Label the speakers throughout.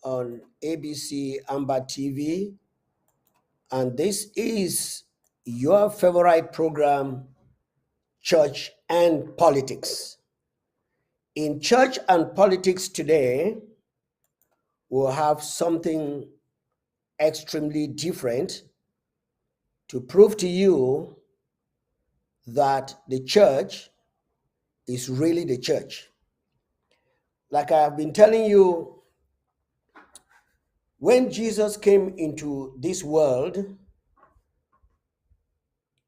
Speaker 1: on ABC Amber TV, and this is your favorite program, Church and Politics. In Church and Politics today, we'll have something extremely different to prove to you that the church is really the church. Like I have been telling you, when Jesus came into this world,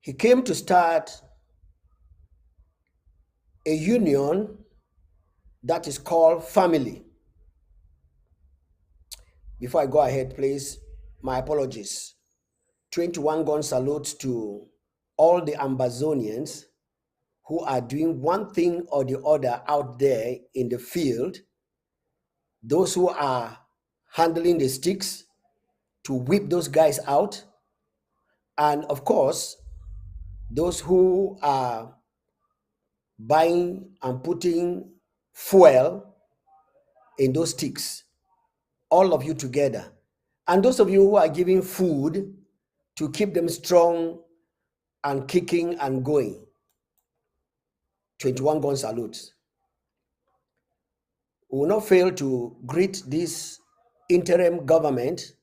Speaker 1: he came to start a union that is called family. Before I go ahead, please, my apologies. 21 gun salute to all the Amazonians who are doing one thing or the other out there in the field, those who are handling the sticks to whip those guys out, and of course, those who are buying and putting fuel in those sticks, all of you together. And those of you who are giving food to keep them strong and kicking and going. 21 gun salutes. We will not fail to greet this interim government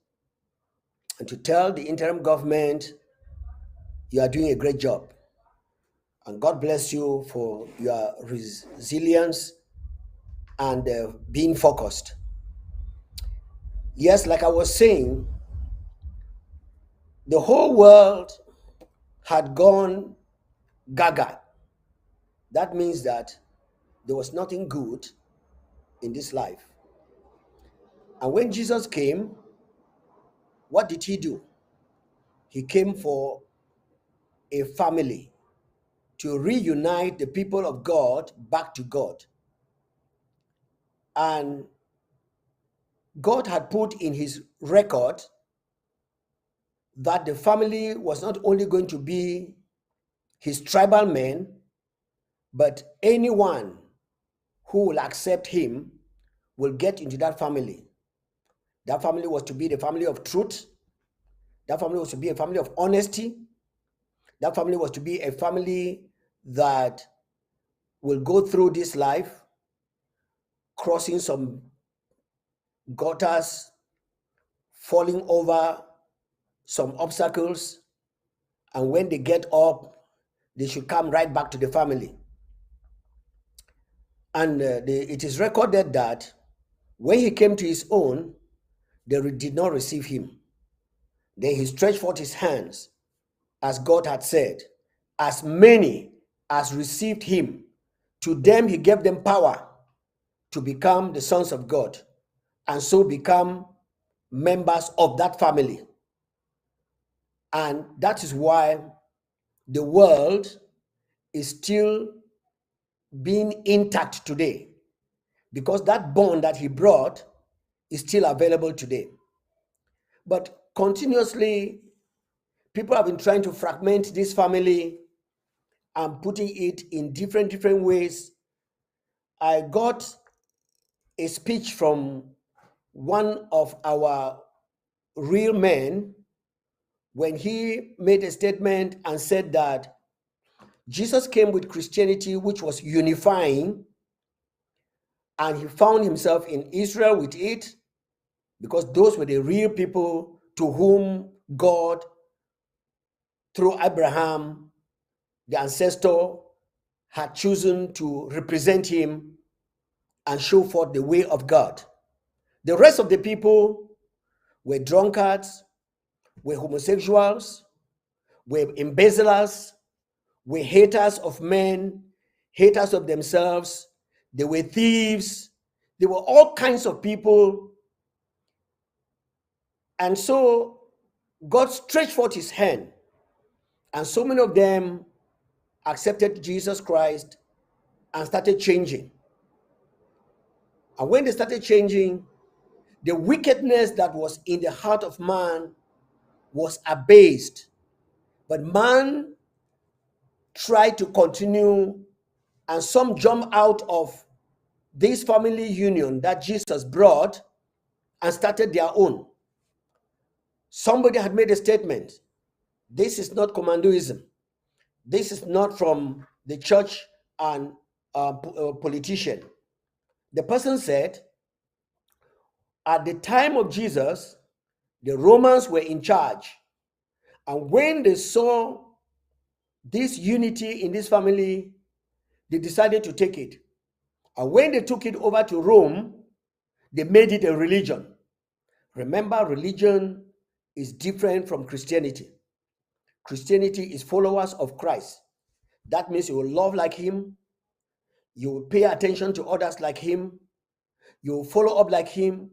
Speaker 1: and to tell the interim government you are doing a great job. And God bless you for your resilience and being focused. Yes, like I was saying, the whole world had gone gaga. That means that there was nothing good in this life. And when Jesus came, what did he do? He came for a family, to reunite the people of God back to God. And God had put in his record that the family was not only going to be his tribal men, but anyone who will accept him will get into that family. That family was to be the family of truth. That family was to be a family of honesty. That family was to be a family that will go through this life, crossing some gutters, falling over some obstacles, and when they get up, they should come right back to the family. And it is recorded that when he came to his own, they did not receive him. Then he stretched forth his hands, as God had said, as many as received him, to them he gave them power to become the sons of God, and so become members of that family. And that is why the world is still being intact today, because that bond that he brought is still available today. But continuously, people have been trying to fragment this family and putting it in different ways. I got a speech from one of our real men when he made a statement and said that Jesus came with Christianity, which was unifying, and he found himself in Israel with it, because those were the real people to whom God, through Abraham, the ancestor, had chosen to represent him and show forth the way of God. The rest of the people were drunkards, were homosexuals, were embezzlers, were haters of men, haters of themselves. They were thieves. They were all kinds of people. And so God stretched forth his hand, and so many of them accepted Jesus Christ and started changing. And when they started changing, the wickedness that was in the heart of man was abased. But man tried to continue, and some jumped out of this family union that Jesus brought and started their own. Somebody had made a statement. This is not commandoism. This is not from the church and politician. The person said, at the time of Jesus, the Romans were in charge. And when they saw this unity in this family, they decided to take it. And when they took it over to Rome, they made it a religion. Remember, religion is different from Christianity. Christianity is followers of Christ. That means you will love like him. You will pay attention to others like him. You will follow up like him.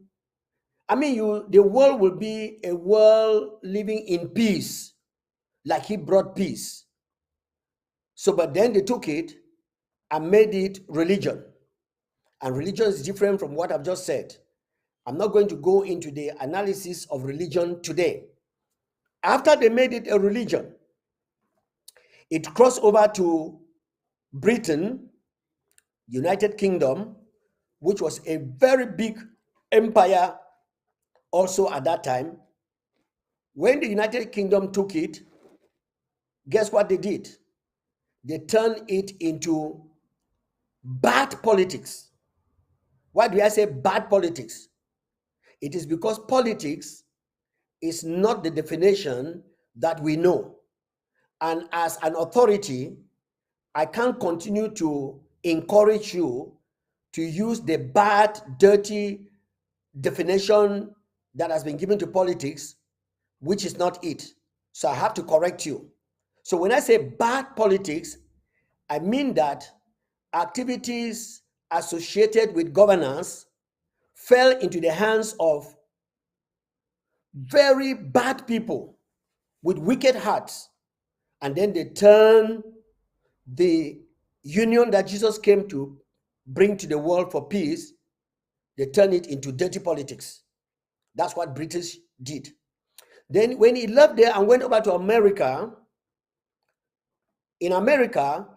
Speaker 1: I mean, the world will be a world living in peace, like he brought peace. So, but then they took it and made it religion. And religion is different from what I've just said. I'm not going to go into the analysis of religion today. After they made it a religion, it crossed over to Britain, United Kingdom, which was a very big empire also at that time. When the United Kingdom took it, guess what they did? They turned it into bad politics. Why do I say bad politics? It is because politics is not the definition that we know. And as an authority, I can't continue to encourage you to use the bad, dirty definition that has been given to politics, which is not it. So I have to correct you. So when I say bad politics, I mean that activities associated with governance fell into the hands of very bad people with wicked hearts, and then they turn the union that Jesus came to bring to the world for peace, they turn it into dirty politics. That's what British did. Then when he left there and went over to America, in America,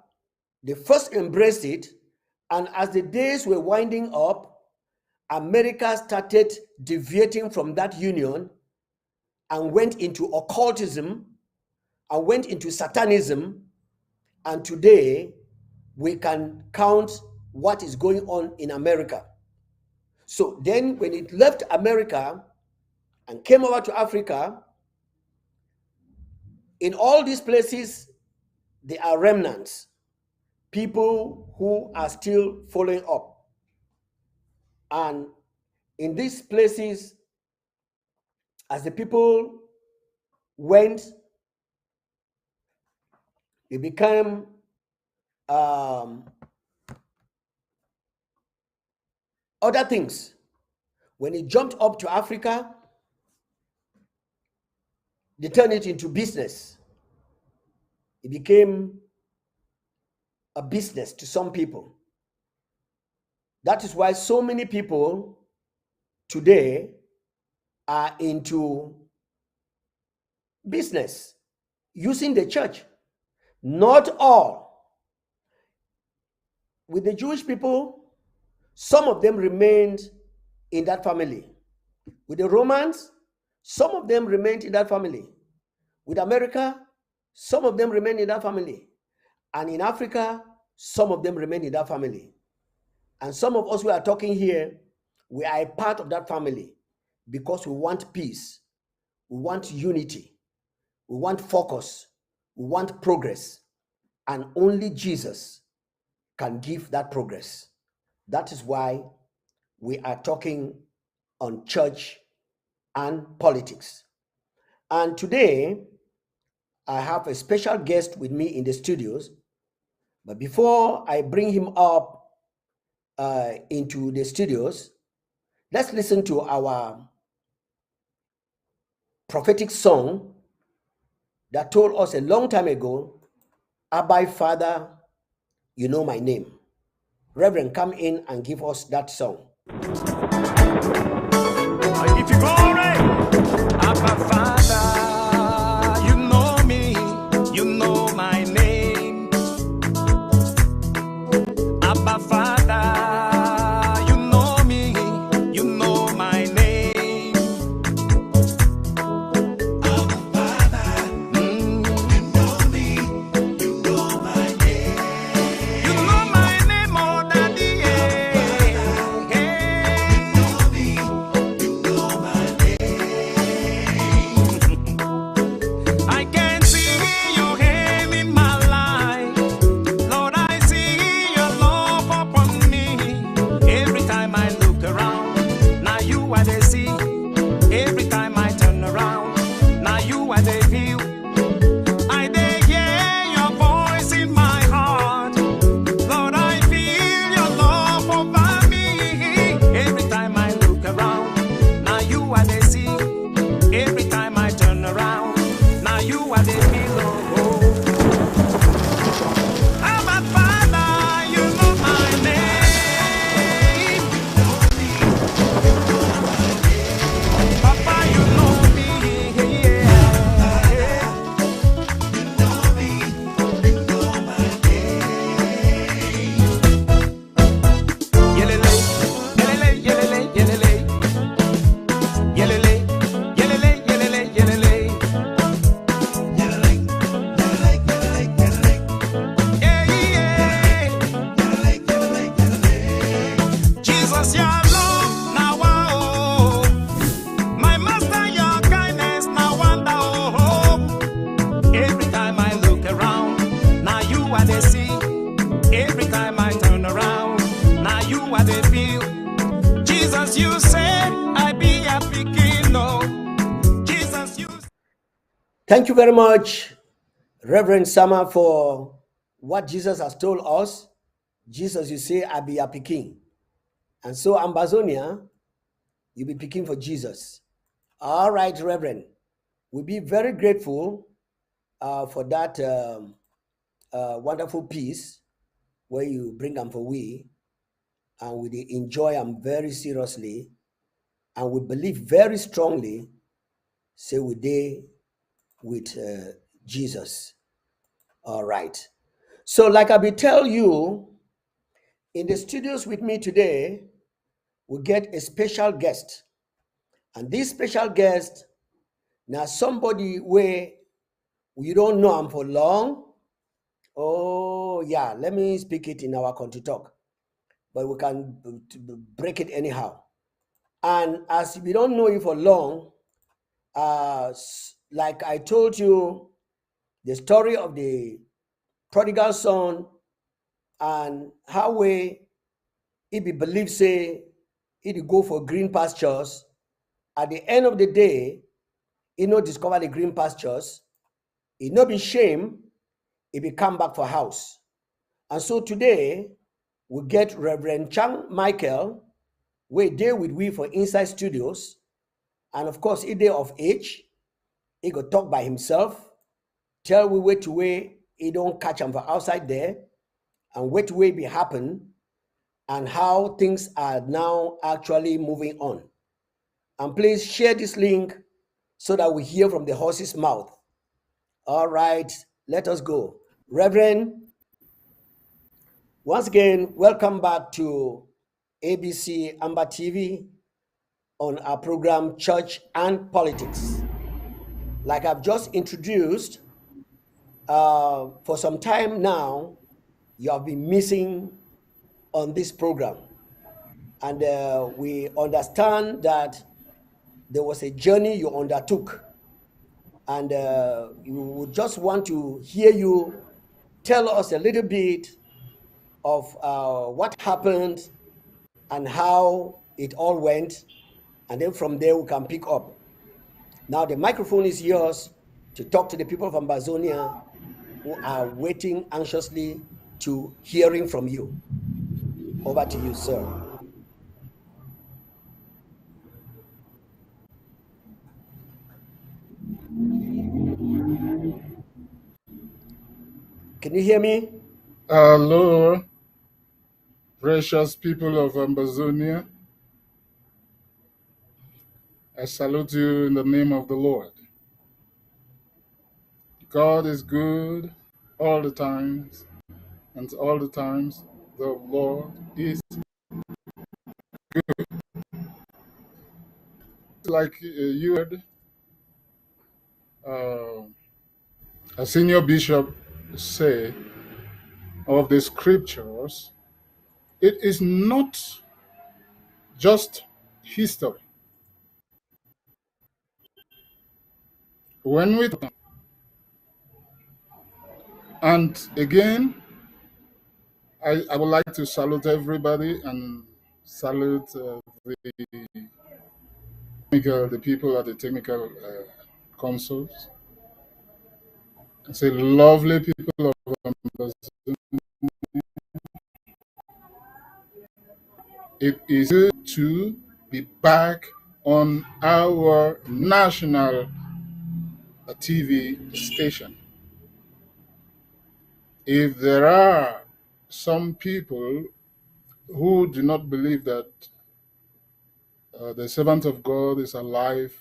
Speaker 1: they first embraced it, and as the days were winding up, America started deviating from that union and went into occultism and went into satanism. And today, we can count what is going on in America. So then when it left America and came over to Africa, in all these places, there are remnants, people who are still following up. And in these places, as the people went, they became other things. When it jumped up to Africa, they turned it into business. It became a business to some people. That is why so many people today are into business using the church. Not all. With the Jewish people, some of them remained in that family. With the Romans, some of them remained in that family. With America, some of them remained in that family. And in Africa, some of them remained in that family. And some of us who are talking here, we are a part of that family because we want peace, we want unity, we want focus, we want progress. And only Jesus can give that progress. That is why we are talking on church and politics. And today, I have a special guest with me in the studios. But before I bring him up into the studios, let's listen to our prophetic song that told us a long time ago, Abba, Father, you know my name. Reverend, come in and give us that song.
Speaker 2: I give you glory. Abba, Father, you know me, you know my name. Abba, Father, you know me, you know my name.
Speaker 1: Thank you very much, Reverend Sama, for what Jesus has told us. Jesus, you say, I be a Peking. And so, Ambazonia, you be picking for Jesus. All right, Reverend. We'll be very grateful for that wonderful piece where you bring them for we, and we enjoy them very seriously, and we believe very strongly, say we day with Jesus. All right. So, like I be tell you, in the studios with me today, we get a special guest. And this special guest, now somebody where you don't know him for long. Oh, yeah, let me speak it in our country talk, but we can break it anyhow. And as we don't know you for long, like I told you, the story of the prodigal son and how we, if he believe say, he go for green pastures, at the end of the day, he no discover the green pastures, he no be shame, he be come back for house. And so today, we get Reverend Nchang Michael, we there with we for Inside Studios. And of course, he day of age, he go talk by himself, tell we wait to way he don't catch him for outside there, and wait to way be happen, and how things are now actually moving on. And please share this link so that we hear from the horse's mouth. All right, let us go. Reverend, once again, welcome back to ABC Amber TV on our program Church and Politics. Like I've just introduced, for some time now, you have been missing on this program. And we understand that there was a journey you undertook. And we would just want to hear you tell us a little bit of what happened and how it all went. And then from there, we can pick up. Now, the microphone is yours to talk to the people of Ambazonia who are waiting anxiously to hearing from you. Over to you, sir. Can you hear me?
Speaker 3: Hello, precious people of Ambazonia. I salute you in the name of the Lord. God is good all the times, and all the times the Lord is like you heard uh, a senior bishop say of the scriptures. It is not just history. When we and again, I would like to salute everybody and salute the people at the technical consoles. I say, lovely people of Amazon. It is good to be back on our national TV station. If there are some people who do not believe that the servant of God is alive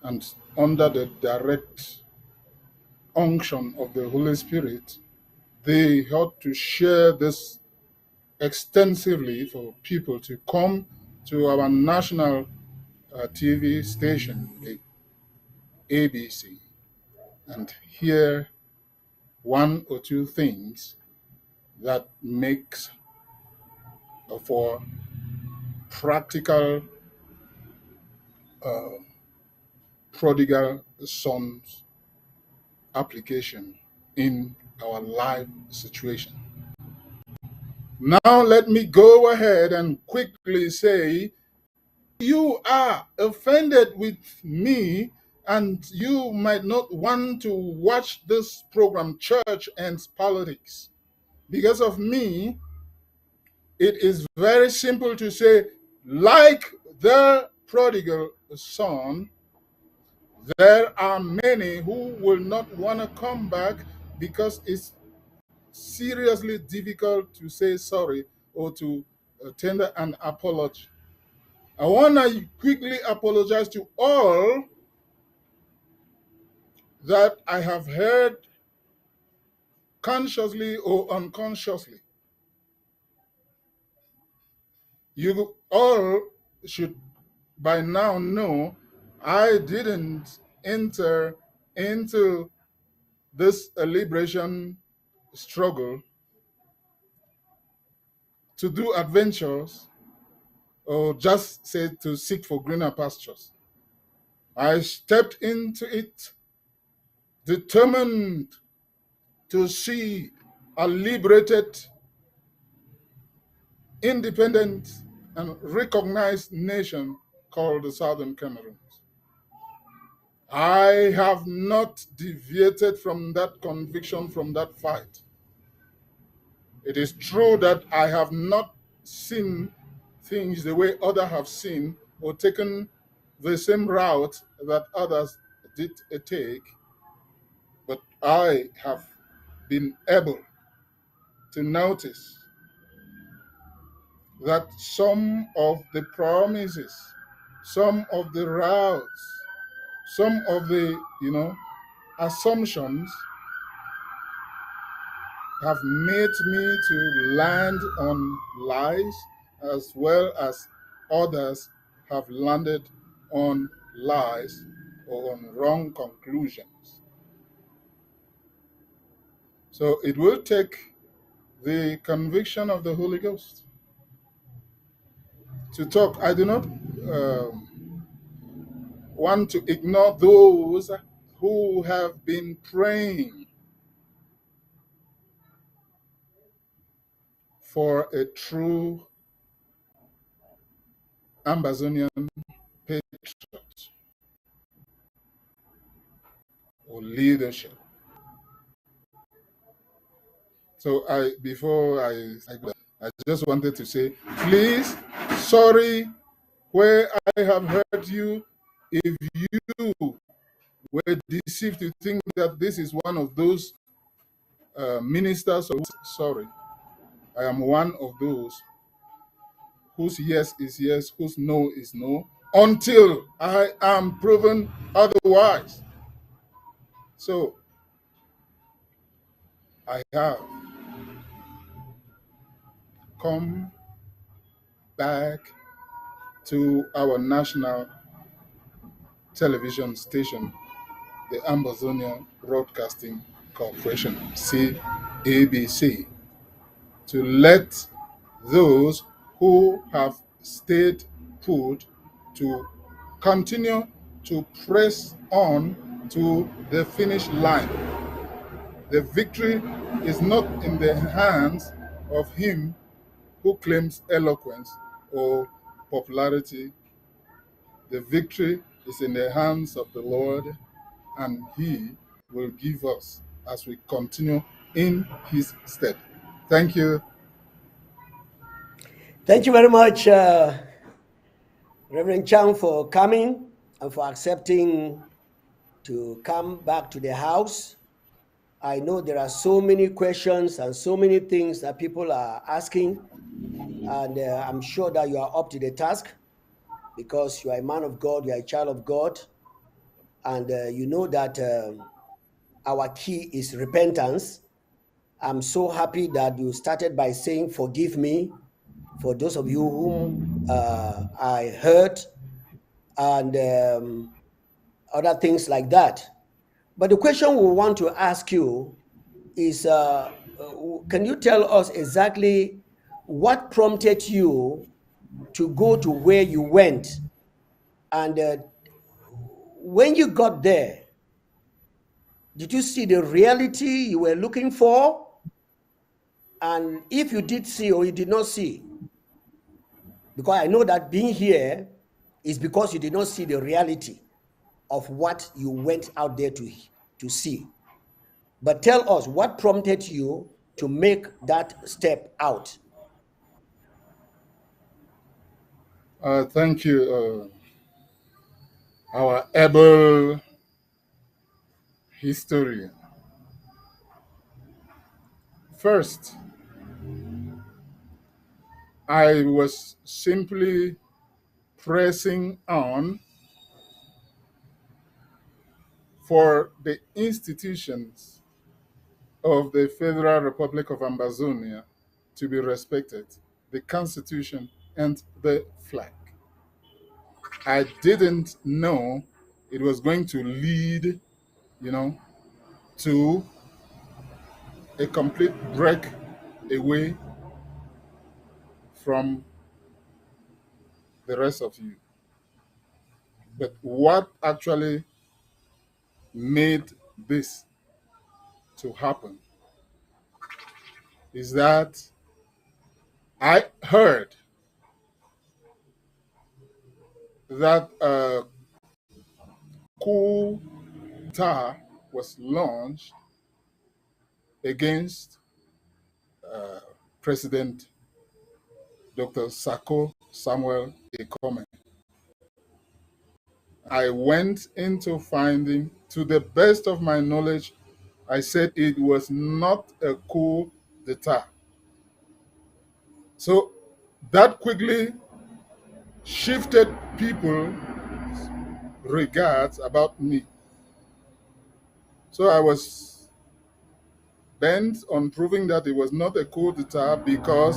Speaker 3: and under the direct unction of the Holy Spirit, they ought to share this extensively for people to come to our national TV station, the ABC, and hear one or two things that makes for practical prodigal sons application in our life situation. Now let me go ahead and quickly say, you are offended with me And you might not want to watch this program, Church and Politics. Because of me, it is very simple to say, like the prodigal son, there are many who will not want to come back because it's seriously difficult to say sorry or to tender an apology. I want to quickly apologize to all that I have heard consciously or unconsciously. You all should by now know I didn't enter into this liberation struggle to do adventures or just say to seek for greener pastures. I stepped into it determined to see a liberated, independent, and recognized nation called the Southern Cameroons. I have not deviated from that conviction, from that fight. It is true that I have not seen things the way others have seen or taken the same route that others did take, but I have been able to notice that some of the promises, some of the routes, some of the assumptions have made me to land on lies, as well as others have landed on lies or on wrong conclusions. So it will take the conviction of the Holy Ghost to talk. I do not want to ignore those who have been praying for a true Amazonian patriot or leadership. So I just wanted to say, please, sorry where I have hurt you. If you were deceived to think that this is one of those ministers, sorry. I am one of those whose yes is yes, whose no is no, until I am proven otherwise. So I have come back to our national television station, the Ambazonia Broadcasting Corporation, CABC, to let those who have stayed put to continue to press on to the finish line. The victory is not in the hands of him who claims eloquence or popularity. The victory is in the hands of the Lord, and he will give us as we continue in his stead. Thank you.
Speaker 1: Thank you very much, Reverend Chang, for coming and for accepting to come back to the house. I know there are so many questions and so many things that people are asking, and I'm sure that you are up to the task because you are a man of God, you are a child of God, and you know that our key is repentance. I'm so happy that you started by saying, "Forgive me," for those of you whom I hurt, and other things like that. But the question we want to ask you is can you tell us exactly what prompted you to go to where you went? And when you got there, did you see the reality you were looking for? And if you did see or you did not see, because I know that being here is because you did not see the reality of what you went out there to see. But tell us what prompted you to make that step out.
Speaker 3: Thank you, our able historian. First, I was simply pressing on for the institutions of the Federal Republic of Ambazonia to be respected, the Constitution and the flag. I didn't know it was going to lead, you know, to a complete break away from the rest of you. But what actually made this to happen is that I heard that a coup d'etat was launched against President Dr. Sako Samuel Ekome. I went into finding, to the best of my knowledge, I said it was not a coup d'etat. So that quickly shifted people's regards about me. So I was bent on proving that it was not a coup d'etat because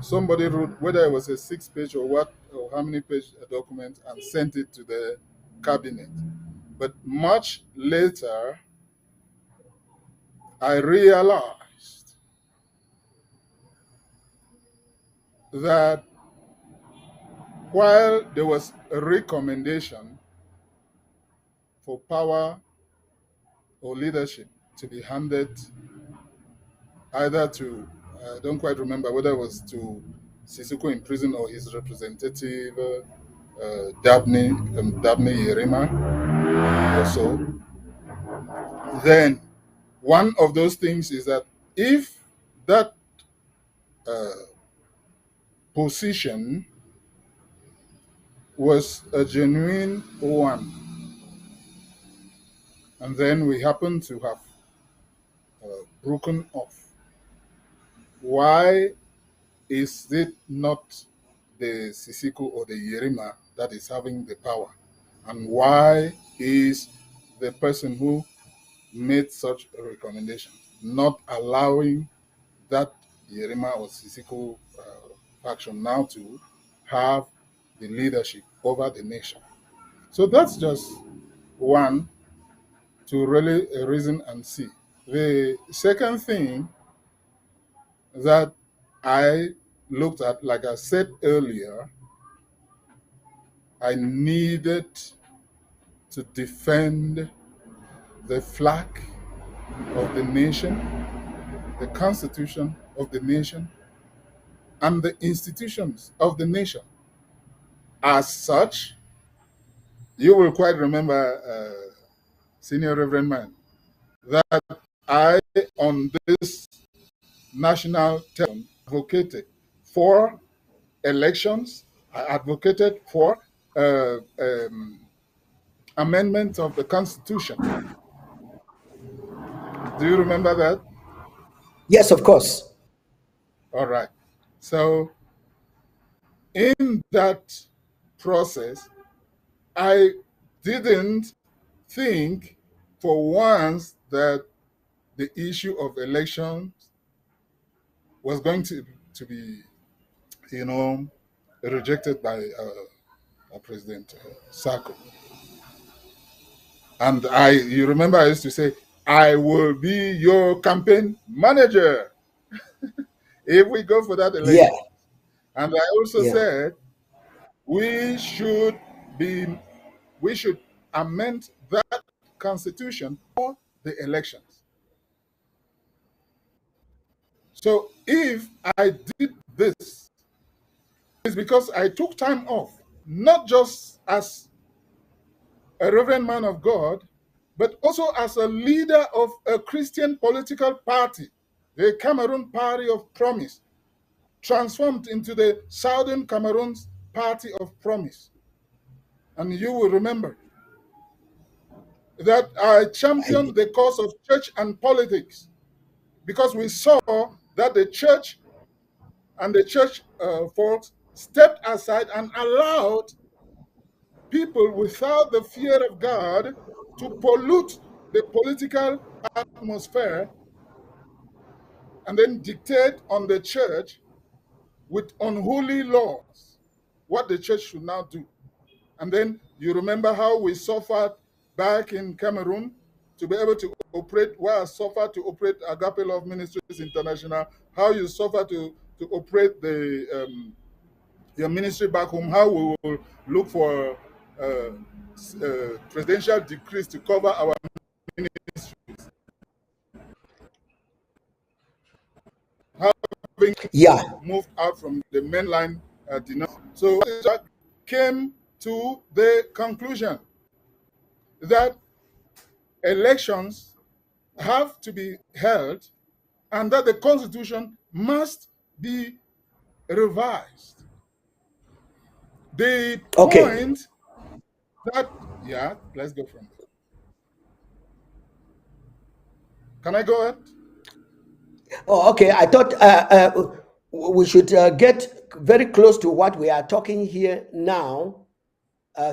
Speaker 3: somebody wrote, whether it was a 6-page or what, or how many page document, and sent it to the cabinet. But much later, I realized that while there was a recommendation for power or leadership to be handed either to, I don't quite remember whether it was to Sissoko in prison or his representative, Dabney Yerima, or so, then one of those things is that if that uh, position was a genuine one, and then we happen to have broken off, why is it not the Sisiko or the Yerima that is having the power? And why is the person who made such a recommendation not allowing that Yerima or Sisiko faction now to have the leadership over the nation? So that's just one to really reason and see. The second thing that I looked at, like I said earlier, I needed to defend the flag of the nation, the constitution of the nation, and the institutions of the nation. As such, you will quite remember, Senior Reverend Man, that I, on this national television, advocated for elections. I advocated for amendment of the Constitution. Do you remember that?
Speaker 1: Yes, of course.
Speaker 3: All right. So in that process, I didn't think for once that the issue of elections was going to be, rejected by President Sako. And you remember I used to say, I will be your campaign manager if we go for that
Speaker 1: Yeah,
Speaker 3: election. And I also
Speaker 1: yeah.
Speaker 3: said we should amend that constitution for the elections. So if I did this, it's because I took time off, not just as a reverend man of God, but also as a leader of a Christian political party, the Cameroon Party of Promise, transformed into the Southern Cameroon's Party of Promise. And you will remember that I championed the cause of church and politics because we saw that the church and the church folks stepped aside and allowed people without the fear of God to pollute the political atmosphere and then dictate on the church with unholy laws what the church should now do. And then you remember how we suffered back in Cameroon to be able to operate, where I suffered to operate Agape Love Ministries International, how you suffer to operate your ministry back home, how we will look for presidential decrees to cover our having
Speaker 1: Yeah.
Speaker 3: moved out from the mainline denomination. So Jack came to the conclusion that elections have to be held and that the constitution must be revised. The
Speaker 1: Okay.
Speaker 3: point that, yeah, let's go from there. Can I go ahead?
Speaker 1: Oh, okay. I thought we should get very close to what we are talking here now,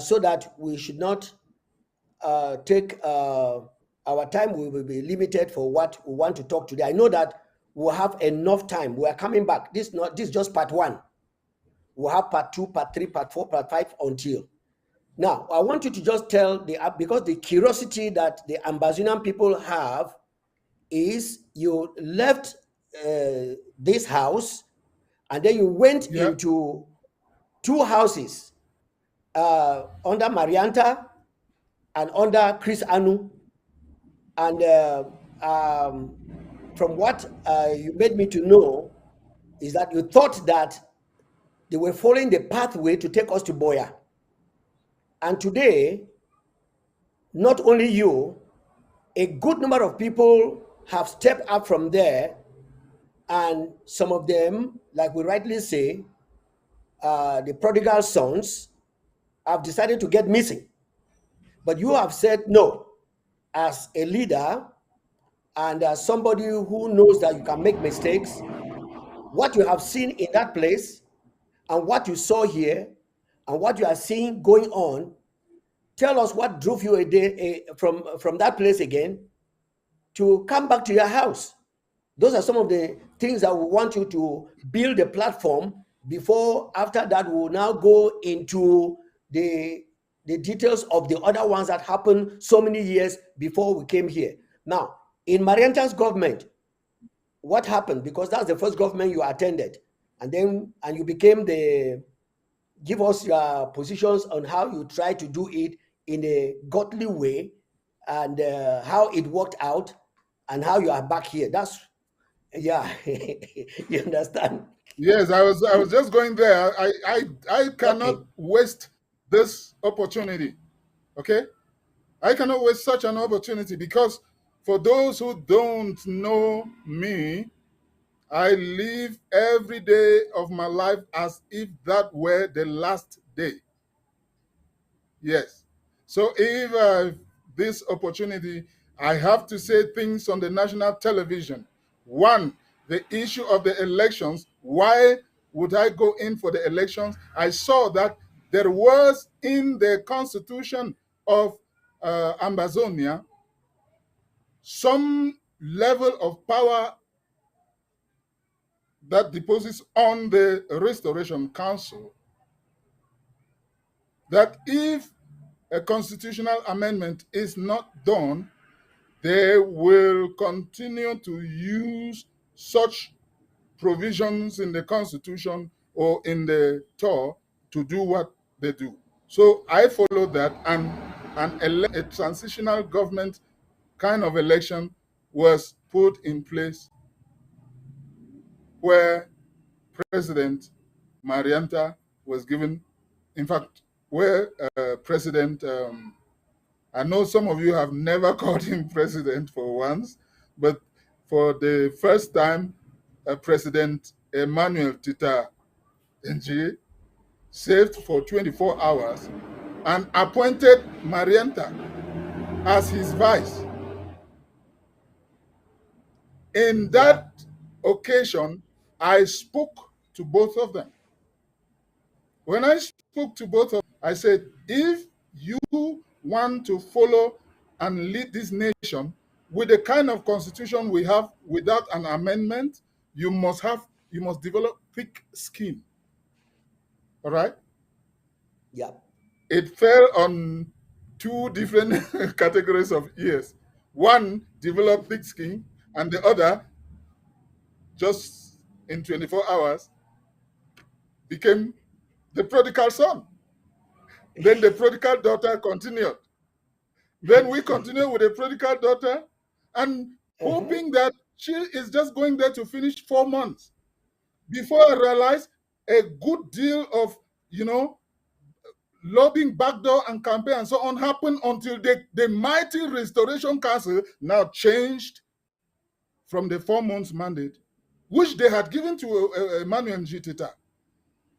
Speaker 1: so that we should not take our time will be limited for what we want to talk today. I know that we'll have enough time. We are coming back. This is just part one. We'll have part two, part three, part four, part five until. Now, I want you to just tell because the curiosity that the Ambazonian people have is you left this house and then you went
Speaker 3: Yeah.
Speaker 1: into two houses under Marianta and under Chris Anu. And from what you made me to know is that you thought that they were following the pathway to take us to Boya. And today, not only you, a good number of people have stepped up from there, and some of them, like we rightly say, the prodigal sons, have decided to get missing. But you have said no, as a leader and as somebody who knows that you can make mistakes, what you have seen in that place and what you saw here and what you are seeing going on, tell us what drove you from that place again to come back to your house. Those are some of the things that we want you to build a platform before. After that, we'll now go into the details of the other ones that happened so many years before we came here. Now, in Marianta's government, what happened? Because that's the first government you attended, and you became give us your positions on how you try to do it in a godly way, and how it worked out, and how you are back here. That's, yeah. You understand?
Speaker 3: Yes, I was just going there. I cannot
Speaker 1: Okay.
Speaker 3: waste this opportunity. Okay? I cannot waste such an opportunity because for those who don't know me, I live every day of my life as if that were the last day. Yes. So if this opportunity, I have to say things on the national television. One, the issue of the elections. Why would I go in for the elections? I saw that there was in the constitution of Ambazonia some level of power that deposits on the Restoration Council that if a constitutional amendment is not done, they will continue to use such provisions in the Constitution or in the TOR to do what they do. So I follow that, and a transitional government kind of election was put in place where President Marianta was given, in fact, where President I know some of you have never called him president for once, but for the first time, President Emmanuel Tita NG saved for 24 hours and appointed Marianta as his vice. In that occasion, I spoke to both of them. When I spoke to both of them, I said, if you want to follow and lead this nation with the kind of constitution we have without an amendment, you must develop thick skin. All right?
Speaker 1: Yeah.
Speaker 3: It fell on two different categories of ears. One developed thick skin, and the other, just in 24 hours, became the prodigal son. Then the prodigal daughter continued. Then we continue with the prodigal daughter and hoping that she is just going there to finish 4 months. Before I realized a good deal of, lobbying, backdoor, and campaign and so on happened until the mighty Restoration Council now changed from the 4 months mandate, which they had given to Emmanuel Tita,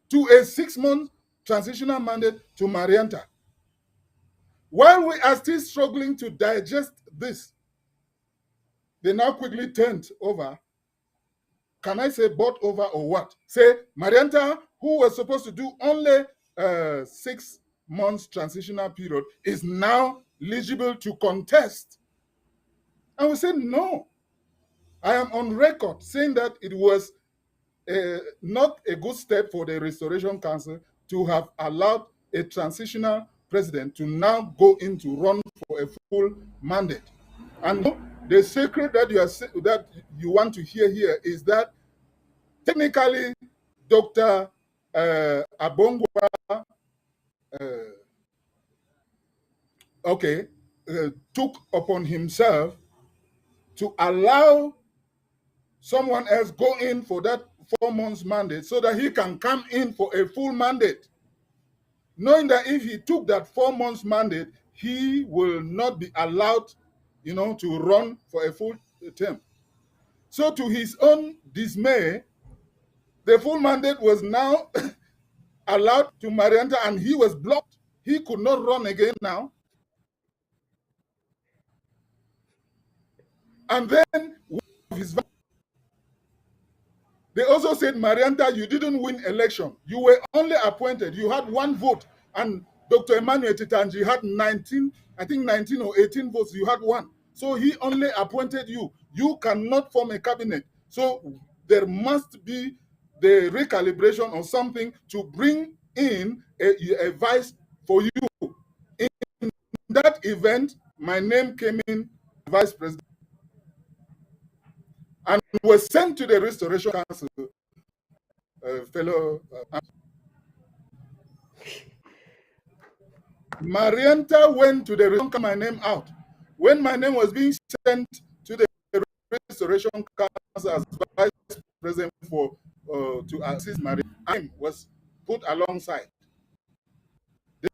Speaker 3: to a 6-month transitional mandate to Marianta. While we are still struggling to digest this, they now quickly turned over. Can I say bought over or what? Say Marianta, who was supposed to do only 6 months transitional period, is now eligible to contest. And we said, no. I am on record saying that it was not a good step for the Restoration Council to have allowed a transitional president to now go in to run for a full mandate. And the secret that you want to hear here is that technically Dr. Abongwa took upon himself to allow someone else go in for that 4 months mandate so that he can come in for a full mandate, knowing that if he took that 4 months mandate, he will not be allowed, to run for a full term. So to his own dismay, the full mandate was now allowed to Marianta and he was blocked. He could not run again now. And then they also said, Marianta, you didn't win election. You were only appointed. You had 1 vote. And Dr. Emmanuel Titanji had 19 or 18 votes. You had 1. So he only appointed you. You cannot form a cabinet. So there must be the recalibration or something to bring in a vice for you. In that event, my name came in vice president and was sent to the Restoration Council. Marianta went to the Restoration, my name out. When my name was being sent to the Restoration Council as vice president to assist Marianta, name was put alongside.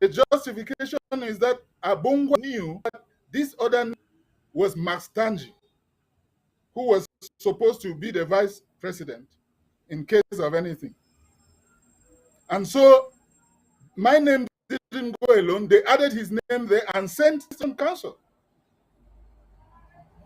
Speaker 3: The justification is that Abongwa knew that this other name was Max Tangi, who was supposed to be the vice president in case of anything. And so my name didn't go alone. They added his name there and sent some council.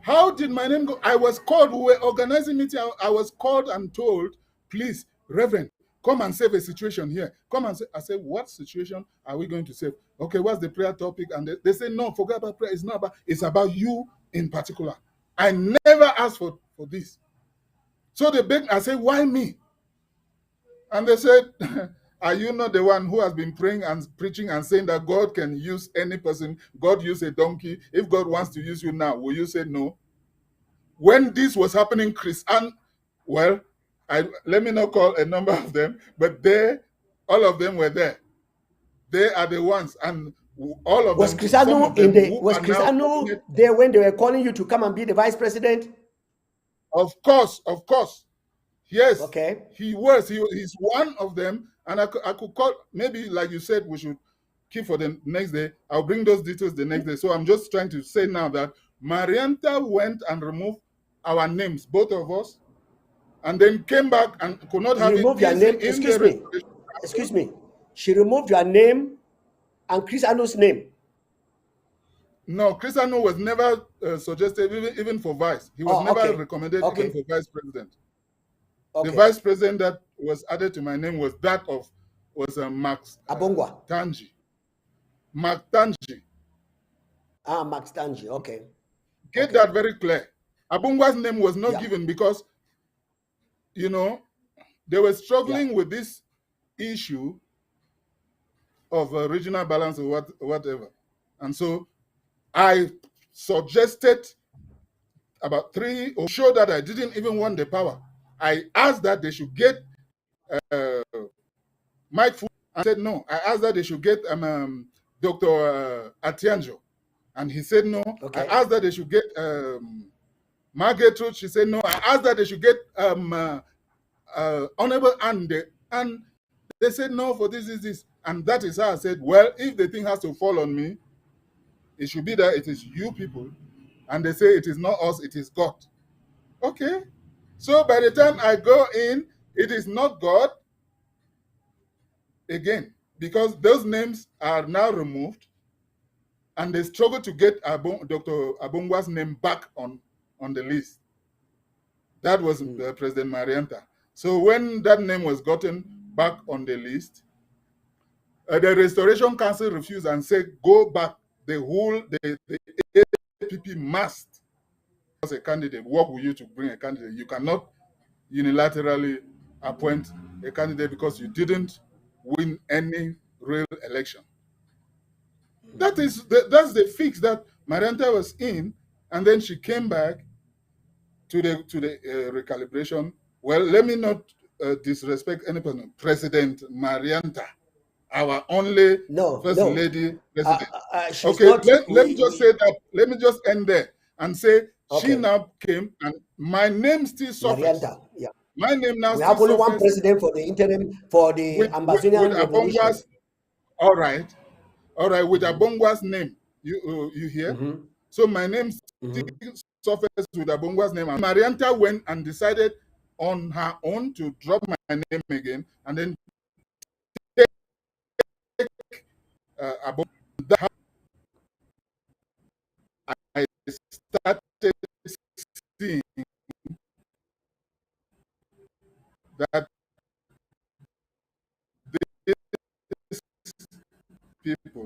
Speaker 3: How did my name go? I was called. We were organizing meeting. I was called and told, please, Reverend, come and save a situation here. Come and say. I said, what situation are we going to save? Okay, what's the prayer topic? And they say, no, forget about prayer. It's not about. It's about you in particular. I never asked for this. So they begged. I said, why me? And they said, are you not the one who has been praying and preaching and saying that God can use any person? God used a donkey. If God wants to use you now, will you say no? When this was happening, let me not call a number of them, but all of them were there. They are the ones, and all of
Speaker 1: was
Speaker 3: them.
Speaker 1: Was Cristiano there when they were calling you to come and be the vice president?
Speaker 3: Of course. Yes.
Speaker 1: Okay.
Speaker 3: He was. He's one of them, and I could call, maybe like you said, we should keep for the next day. I'll bring those details the next day. So I'm just trying to say now that Marianta went and removed our names, both of us, and then came back and could not
Speaker 1: You
Speaker 3: have it
Speaker 1: removed your
Speaker 3: easy
Speaker 1: name.
Speaker 3: in
Speaker 1: Excuse
Speaker 3: the
Speaker 1: me.
Speaker 3: restoration.
Speaker 1: Excuse me. She removed your name and Chris Ano's name.
Speaker 3: No, Cristiano was never suggested even for vice. He was never
Speaker 1: Okay.
Speaker 3: recommended even
Speaker 1: Okay.
Speaker 3: for vice president. The
Speaker 1: Okay.
Speaker 3: vice president that was added to my name was that of Max
Speaker 1: Abongwa.
Speaker 3: Tangi. Mark Tangi.
Speaker 1: Max Tangi. Okay.
Speaker 3: Get
Speaker 1: Okay.
Speaker 3: that very clear. Abungwa's name was not
Speaker 1: Yeah.
Speaker 3: given because, you know, they were struggling with this issue of regional balance or whatever. And so I suggested about 3 or show that I didn't even want the power. I asked that they should get Mike Fu, and said no. I asked that they should get Dr. Atianjo, and he said no.
Speaker 1: Okay.
Speaker 3: I asked that they should get Margaret Truth. She said no. I asked that they should get Honorable Ande, and they said no for this. And that is how I said, well, if the thing has to fall on me, it should be that it is you people. And they say it is not us, it is God. Okay. So by the time I go in, it is not God again, because those names are now removed, and they struggle to get Dr. Abongwa's name back on the list. That was President Marianta. So when that name was gotten back on the list, the Restoration Council refused and said, go back. The APP must, as a candidate, work with you to bring a candidate. You cannot unilaterally appoint a candidate because you didn't win any real election. That's the fix that Marianta was in, and then she came back to the recalibration. Well, let me not disrespect any person. President Marianta, our only first lady president.
Speaker 1: She's
Speaker 3: Okay,
Speaker 1: not.
Speaker 3: let me just say that. Let me just end there and say she now came, and my name still surfaced.
Speaker 1: Marianta, yeah.
Speaker 3: My name now
Speaker 1: We
Speaker 3: still
Speaker 1: have only one
Speaker 3: surfaced
Speaker 1: president for the interim, for the
Speaker 3: with
Speaker 1: Ambazonian revolution.
Speaker 3: Abongwa's. All right, with Abongwa's name. You hear? So my name still surfaced with Abongwa's name. And Marianta went and decided on her own to drop my name again, and then take Abongwa. I started seeing that these people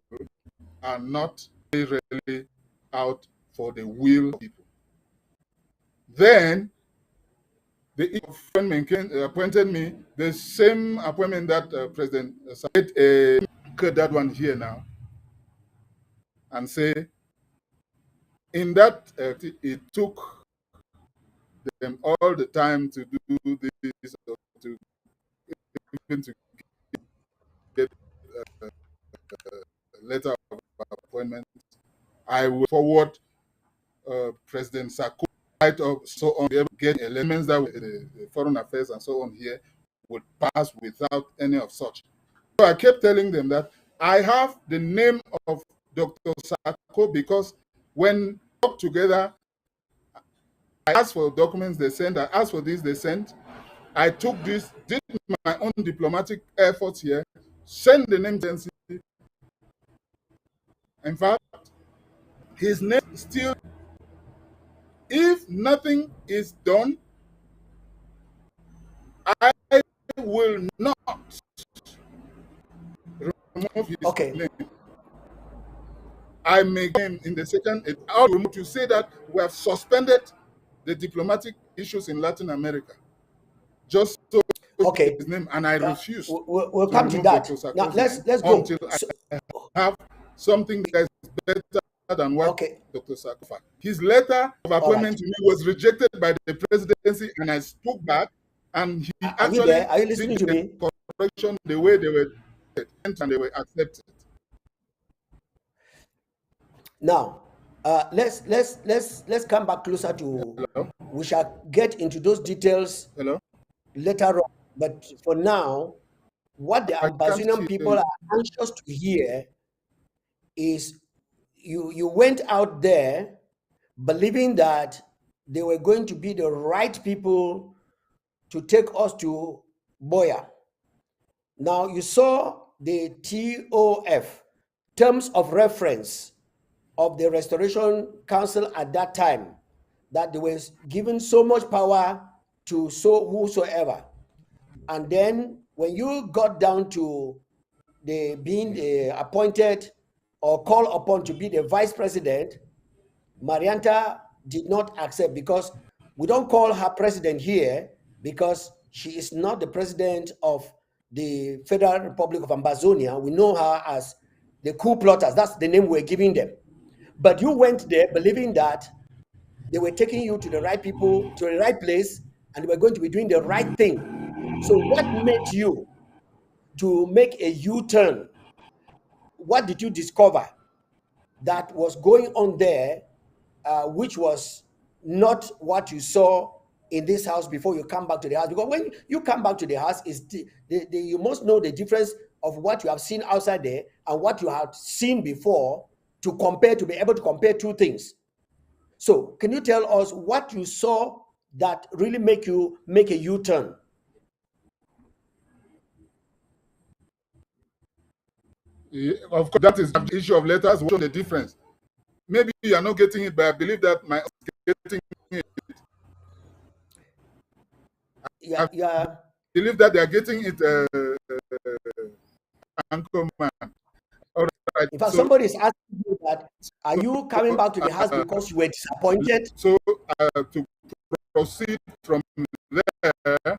Speaker 3: are not really out for the will of people. Then the appointment appointed me the same appointment that President Said that one here now, and say in that it took them all the time to do this, to even to get a letter of appointment. I will forward President Sako right up so on, be able to get elements that the foreign affairs and so on here would pass without any of such. So I kept telling them that I have the name of Dr. Sako because when we work together, I asked for documents they sent, I asked for this they sent. I took this, did my own diplomatic efforts here, sent the name agency. In fact, his name still, if nothing is done, I will not remove his name. I may game in the second, to say that we have suspended the diplomatic issues in Latin America. Just so his name, and I refuse.
Speaker 1: We'll come to that. Now let's go
Speaker 3: until I have something that is better than what Dr. Sako. His letter of appointment to me was rejected by the presidency, and I spoke back, and he actually
Speaker 1: are you listening to me?
Speaker 3: Correction the way they were and they were accepted.
Speaker 1: Now, let's come back closer to.
Speaker 3: Hello?
Speaker 1: We shall get into those details later on. But for now, what the Ambazonian people are anxious to hear is you went out there believing that they were going to be the right people to take us to Boya. Now you saw the TOF, terms of reference of the Restoration Council at that time, that they were given so much power to so whosoever. And then when you got down to the being appointed or called upon to be the vice president, Marianta did not accept, because we don't call her president here because she is not the president of the Federal Republic of Ambazonia. We know her as the coup plotters. That's the name we're giving them. But you went there believing that they were taking you to the right people, to the right place, and they were going to be doing the right thing. So what made you to make a U-turn? What did you discover that was going on there, which was not what you saw in this house before you come back to the house? Because when you come back to the house, you must know the difference of what you have seen outside there and what you have seen before, to compare, to be able to compare two things. So can you tell us what you saw that really make you make a U-turn?
Speaker 3: Of course, that is the issue of letters. What the difference? Maybe you are not getting it, but I believe that my getting it.
Speaker 1: Yeah,
Speaker 3: I
Speaker 1: yeah.
Speaker 3: believe that they are getting it. Anchor man. All right.
Speaker 1: In fact, somebody is asking you that, are you coming back to the house because you were disappointed?
Speaker 3: So to proceed from there.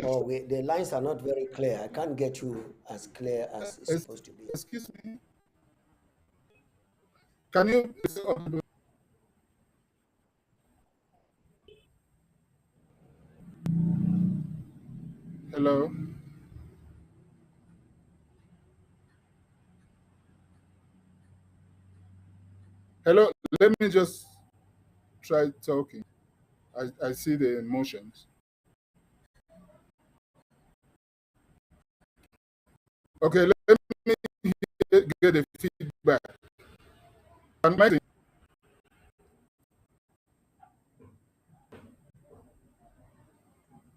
Speaker 1: Oh, the lines are not very clear. I can't get you as clear as it's supposed to be.
Speaker 3: Excuse me. Can you? Hello. Hello. Let me just try talking. I see the emotions. Okay. Let me get the feedback. Am I-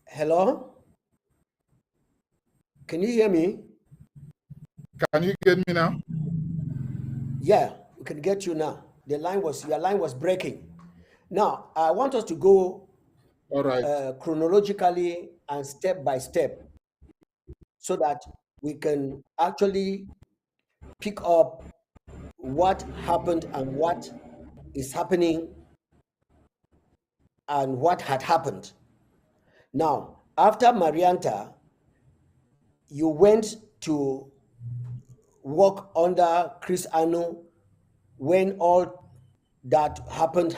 Speaker 1: Hello? Can you hear me?
Speaker 3: Can you get me now?
Speaker 1: Yeah, we can get you now. Your line was breaking. Now, I want us to go
Speaker 3: All right.
Speaker 1: chronologically and step by step, so that we can actually pick up what happened and what is happening and what had happened. Now, after Marianta, you went to work under Chris Anu when all that happened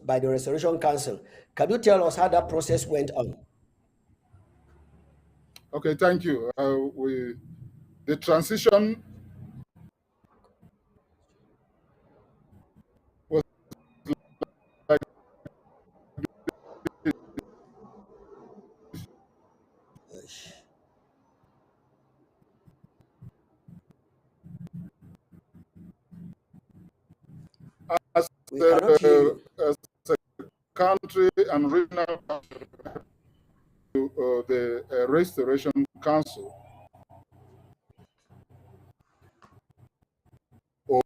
Speaker 1: by the Restoration Council. Can you tell us how that process went on?
Speaker 3: Okay. Thank you. The transition was like as
Speaker 1: We cannot hear you.
Speaker 3: as a country and regional to the Restoration Council, or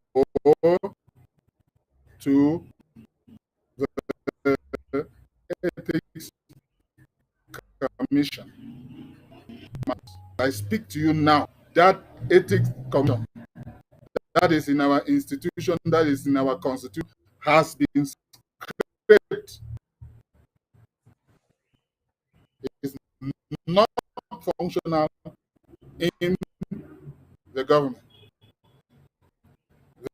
Speaker 3: to the Ethics Commission. I speak to you now. That Ethics Commission, that is in our institution, that is in our constitution, has been scrapped. It is not functional in the government.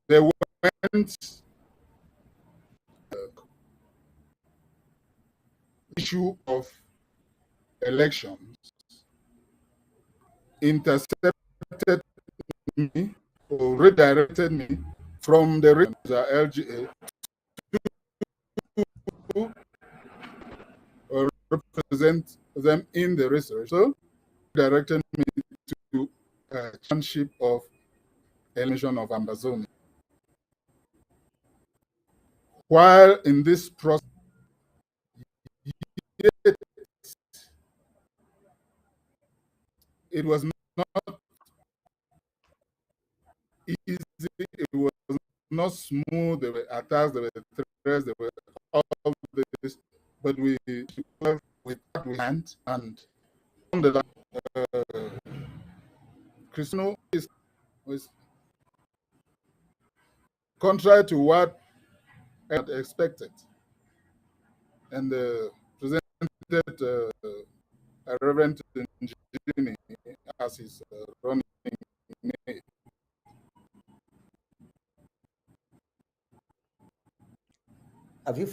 Speaker 3: They went issue of elections, intercepted me or redirected me from the LGA to represent them in the research. So directed me to chairmanship of election of Ambazonia. While in this process, it was not easy, it was not smooth, there were attacks, there were threats, there were all this, but we hand and on the Cristiano was contrary to what I had expected, and presented Reverend Nchang as his running mate.
Speaker 1: Have you?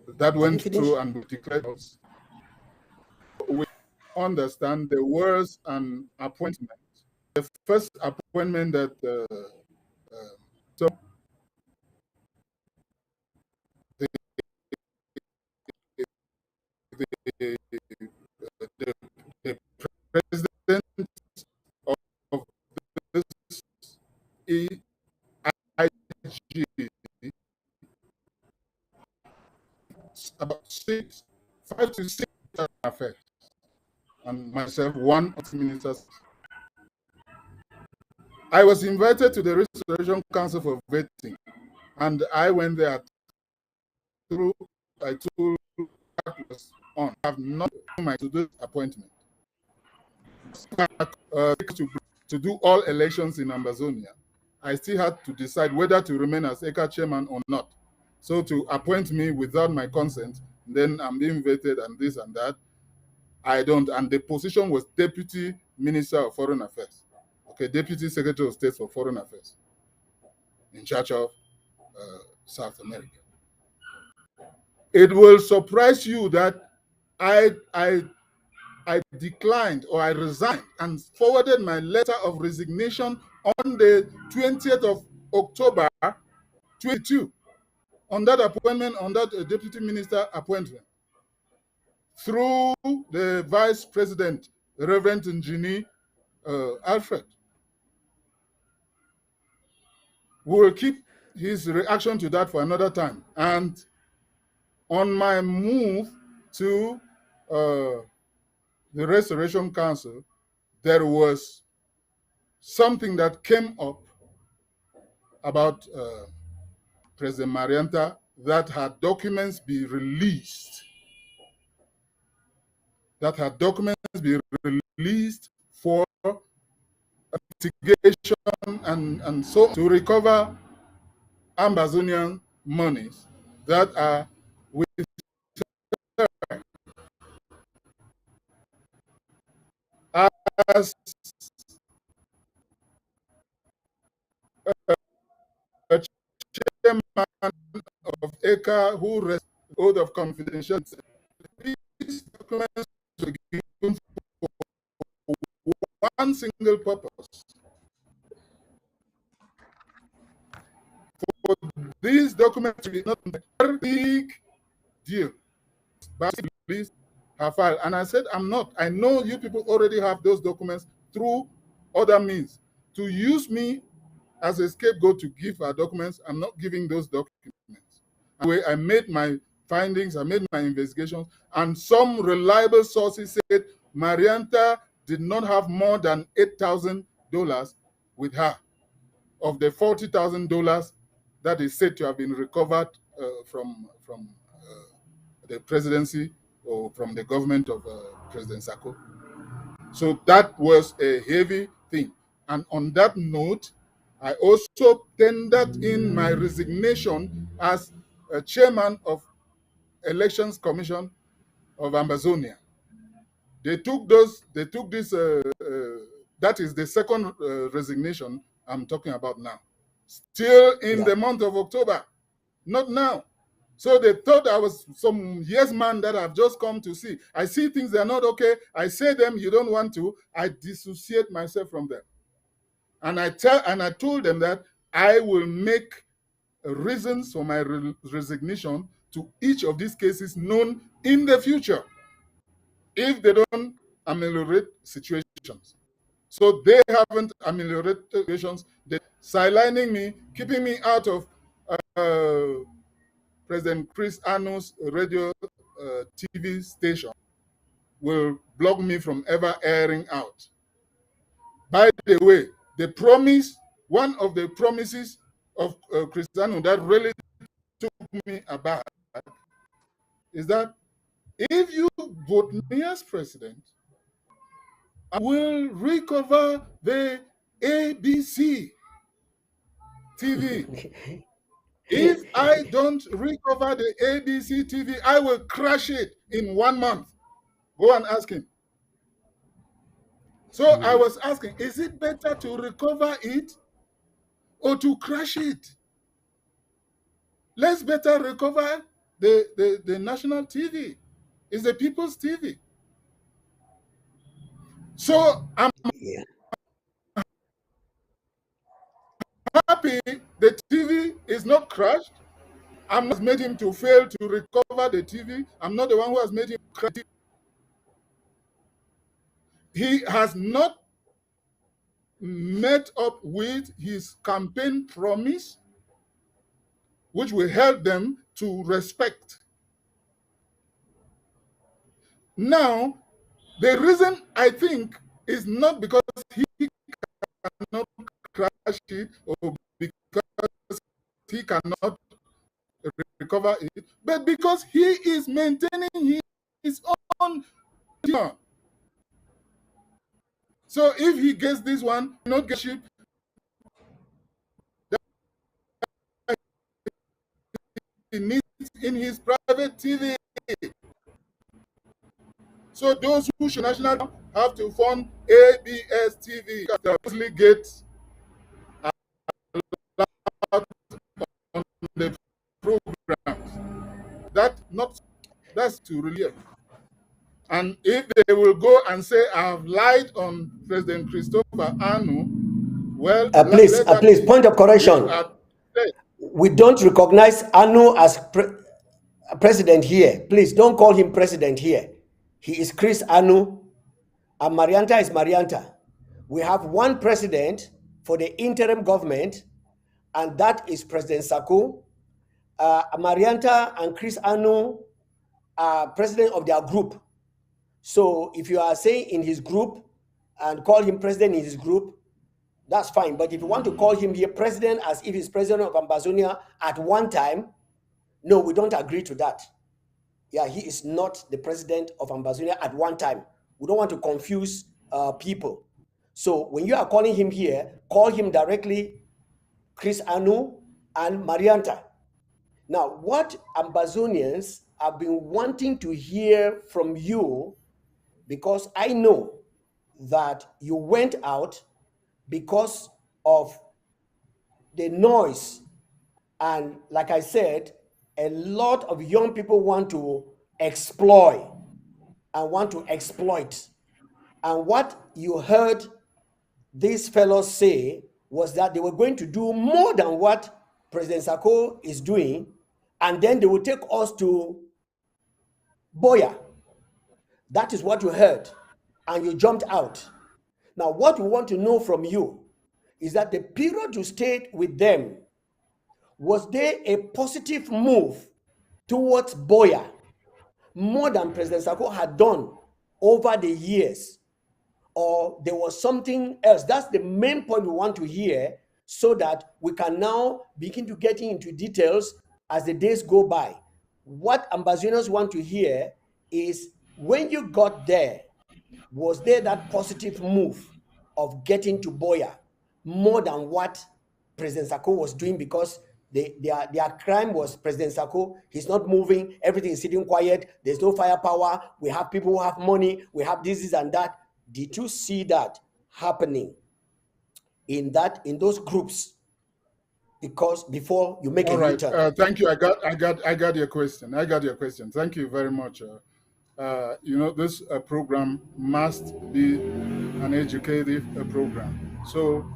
Speaker 3: That
Speaker 1: you
Speaker 3: went
Speaker 1: finished?
Speaker 3: through and declared us. We understand there was an appointment. The first appointment that so the, the, the president of this EIG, about 5 to 6 affairs, and myself, one of the ministers. I was invited to the Restoration Council for vetting, and I went there through. I told that was on. I have not my to do appointment. To do all elections in Ambazonia, I still had to decide whether to remain as ECA chairman or not. So to appoint me without my consent, then I'm being vetted and this and that. I don't. And the position was Deputy Minister of Foreign Affairs. Okay, Deputy Secretary of State for Foreign Affairs in charge of South America. It will surprise you that I declined, or I resigned and forwarded my letter of resignation on the 20th of October 22 on that appointment, on that deputy minister appointment, through the vice president, Reverend Nchang Alfred. We will keep his reaction to that for another time. And on my move to the Restoration Council, there was something that came up about President Marianta, that her documents be released. That her documents be released for mitigation and so to recover Ambazonian monies that are with her as a chairman of ECA who rests the oath of confidentiality. These documents were given for one single purpose. For these documents to be not a big deal, but release her file. And I said, I'm not. I know you people already have those documents through other means. To use me as a scapegoat to give her documents, I'm not giving those documents. Anyway, I made my findings, I made my investigations, and some reliable sources said Marianta did not have more than $8,000 with her of the $40,000 that is said to have been recovered from the presidency or from the government of President Sako. So that was a heavy thing. And on that note, I also tendered in my resignation as a chairman of Elections Commission of Ambazonia. They took this, that is the second resignation I'm talking about now. Still in the month of October, not now. So they thought I was some yes man that I've just come to see. I see things that are not okay. I say them, you don't want to. I dissociate myself from them. And I told them that I will make reasons for my resignation to each of these cases known in the future if they don't ameliorate situations. So they haven't ameliorated situations. They're sidelining me, keeping me out of President Chris Anu's radio TV station, will block me from ever airing out. By the way, one of the promises of Chris Anu that really took me aback is that if you vote me as president, I will recover the ABC TV. If I don't recover the ABC TV, I will crash it in 1 month. Go and ask him. So I was asking, is it better to recover it or to crash it? Let's better recover the national TV. It's the people's TV. So I'm
Speaker 1: Yeah.
Speaker 3: happy the TV is not crashed. I'm not made him to fail to recover the TV. I'm not the one who has made him crash. He has not met up with his campaign promise, which we held them to respect. Now, the reason I think is not because he cannot crash it or because he cannot recover it, but because he is maintaining his own. So if he gets this one, not get ship, he needs in his private TV. So those who should national have to fund ABS TV to get on the programs. That's to relieve. And if they will go and say I have lied on President Christopher Anu, well,
Speaker 1: Please, point of correction. We don't recognize Anu as president here. Please don't call him president here. He is Chris Anu, and Marianta is Marianta. We have one president for the interim government, and that is President Sako. Marianta and Chris Anu are president of their group. So if you are saying in his group and call him president in his group, that's fine. But if you want to call him here president as if he's president of Ambazonia at one time, no, we don't agree to that. Yeah, he is not the president of Ambazonia at one time. We don't want to confuse people. So when you are calling him here, call him directly Chris Anu and Marianta. Now, what Ambazonians have been wanting to hear from you, because I know that you went out because of the noise. And like I said, a lot of young people want to exploit and want to exploit. And what you heard these fellows say was that they were going to do more than what President Sako is doing, and then they will take us to Boya. That is what you heard, and you jumped out. Now, what we want to know from you is that the period you stayed with them, was there a positive move towards Boya more than President Sako had done over the years? Or there was something else? That's the main point we want to hear, so that we can now begin to get into details as the days go by. What Ambazonians want to hear is, when you got there, was there that positive move of getting to Boya more than what President Sako was doing? Because their crime was President Sako. He's not moving. Everything is sitting quiet. There's no firepower. We have people who have money. We have this and that. Did you see that happening in those groups? Because before you make
Speaker 3: All
Speaker 1: a
Speaker 3: right.
Speaker 1: U-turn.
Speaker 3: Thank you. I got your question. Thank you very much. This program must be an educative program. So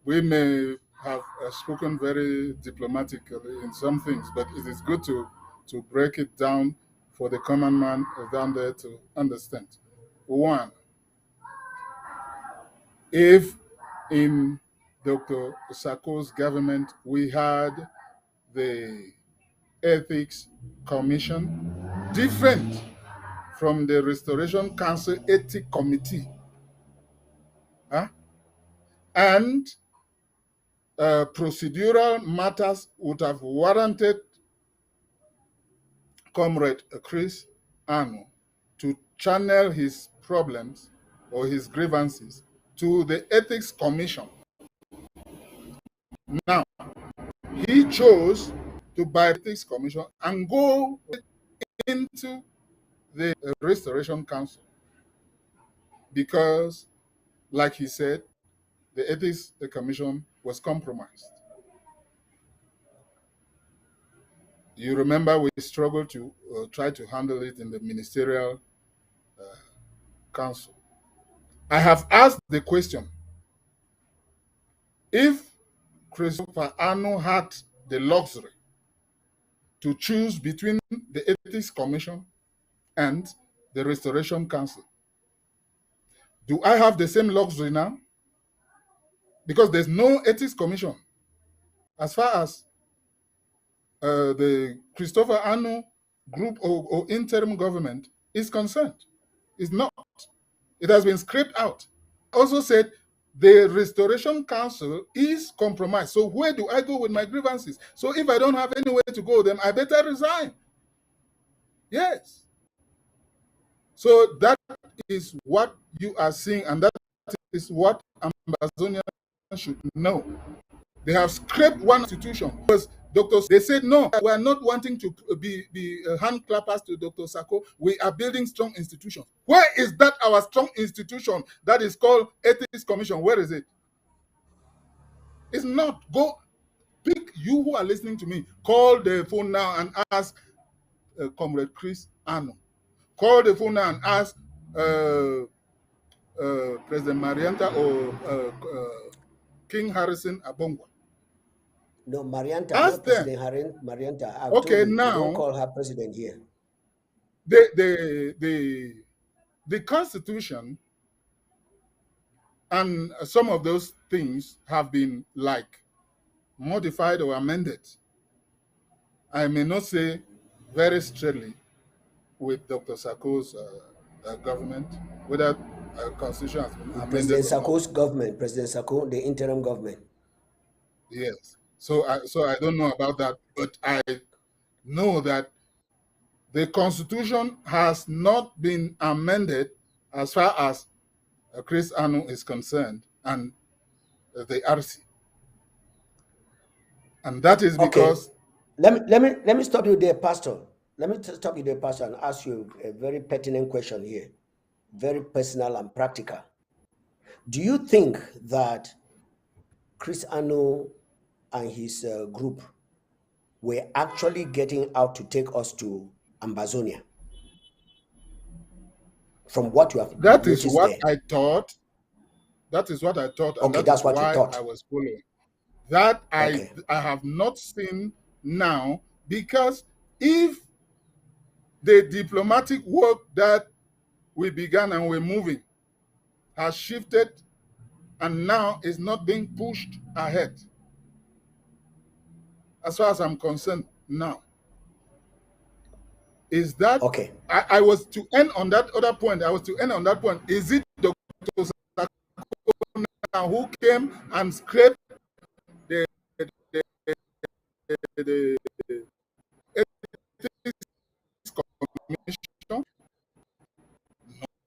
Speaker 3: we may have spoken very diplomatically in some things, but it is good to break it down for the common man down there to understand. One, If in Dr. Sako's government we had the Ethics Commission, different from the Restoration Council Ethics Committee, huh? And procedural matters would have warranted Comrade Chris Anu to channel his problems or his grievances to the Ethics Commission. Now, he chose to bypass the Ethics Commission and go into the Restoration Council because, like he said, the Ethics Commission was compromised. You remember we struggled to try to handle it in the Ministerial Council. I have asked the question, if Christopher Arno had the luxury to choose between the Ethics Commission and the Restoration Council, do I have the same luxury now? Because there's no Ethics Commission as far as the Christopher Arno group or interim government is concerned. It's not. It has been scraped out. Also said the Restoration Council is compromised. So where do I go with my grievances? So if I don't have anywhere to go, then I better resign. Yes. So that is what you are seeing, and that is what Ambazonians should know. They have scraped one institution because doctors, they said, no, we are not wanting to be hand clappers to Dr. Sako. We are building strong institutions. Where is that our strong institution that is called Ethics Commission? Where is it? It's not. Go pick, you who are listening to me, call the phone now and ask Comrade Chris Arno. Call the phone now and ask President Marianta or King Harrison Abongwa.
Speaker 1: No, Marianta,
Speaker 3: Ask
Speaker 1: not
Speaker 3: them.
Speaker 1: President Marianta. I've
Speaker 3: Okay,
Speaker 1: told you,
Speaker 3: now
Speaker 1: don't call her president here.
Speaker 3: The Constitution and some of those things have been like modified or amended. I may not say very straightly with Dr. Sako's government, whether Constitution has been amended
Speaker 1: President
Speaker 3: or
Speaker 1: Sako's
Speaker 3: not.
Speaker 1: government, President Sako, the interim government.
Speaker 3: Yes. So I don't know about that, but I know that the Constitution has not been amended as far as Chris Anu is concerned and the RC. And that is because...
Speaker 1: Okay. Let me stop you there, Pastor. Let me stop you there, Pastor, and ask you a very pertinent question here, very personal and practical. Do you think that Chris Anu and his group were actually getting out to take us to Ambazonia? From what you have
Speaker 3: That is
Speaker 1: noticed
Speaker 3: what
Speaker 1: there.
Speaker 3: I thought. That is what I thought, and
Speaker 1: Okay,
Speaker 3: that
Speaker 1: that's
Speaker 3: is
Speaker 1: what you
Speaker 3: why
Speaker 1: thought.
Speaker 3: I was following. That
Speaker 1: Okay.
Speaker 3: I have not seen now, because if the diplomatic work that we began and we're moving has shifted and now is not being pushed ahead, as far as I'm concerned now, is that...
Speaker 1: Okay.
Speaker 3: I was to end on that other point. I was to end on that point. Is it Dr. Sako who came and scraped the Ethics Commission?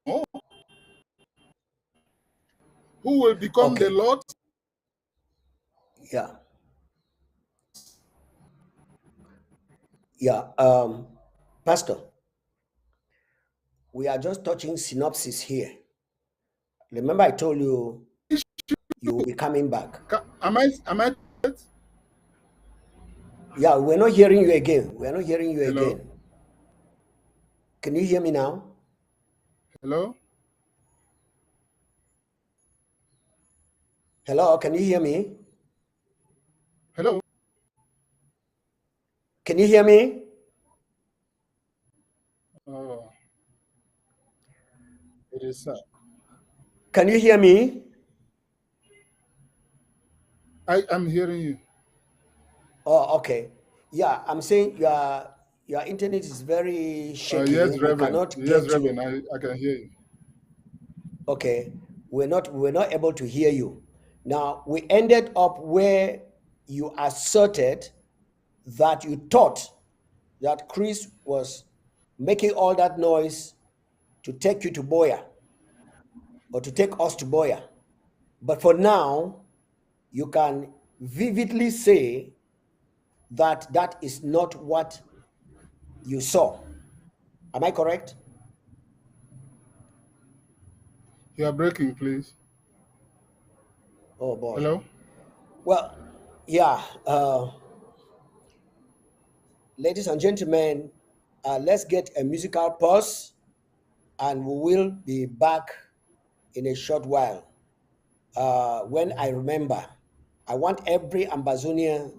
Speaker 3: No. Who will become the Lord?
Speaker 1: Yeah. Yeah. Pastor, we are just touching synopsis here. Remember, I told you you will be coming back.
Speaker 3: Am I?
Speaker 1: Yeah, we're not hearing you again. We're not hearing you
Speaker 3: Hello?
Speaker 1: again. Can you hear me now?
Speaker 3: Hello?
Speaker 1: Hello, can you hear me?
Speaker 3: Hello?
Speaker 1: Can you hear me?
Speaker 3: Oh, it is sad.
Speaker 1: Can you hear me?
Speaker 3: I am hearing you.
Speaker 1: Oh, okay. Yeah, I'm saying your internet is very shaky.
Speaker 3: Yes,
Speaker 1: We
Speaker 3: Reverend.
Speaker 1: cannot
Speaker 3: Yes,
Speaker 1: get
Speaker 3: Reverend.
Speaker 1: you.
Speaker 3: I can hear you.
Speaker 1: Okay, we're not able to hear you. Now we ended up where you asserted that you thought that Chris was making all that noise to take you to Boya or to take us to Boya. But for now, you can vividly say that that is not what you saw. Am I correct?
Speaker 3: You are breaking, please.
Speaker 1: Oh boy.
Speaker 3: Hello?
Speaker 1: Well, yeah. Ladies and gentlemen, let's get a musical pause and we will be back in a short while. When I remember, I want every Ambazonia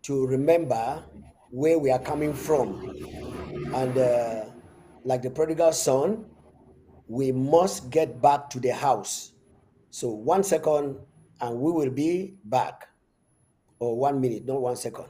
Speaker 1: to remember where we are coming from. And like the prodigal son, we must get back to the house. So 1 second and we will be back. Or 1 minute, not 1 second.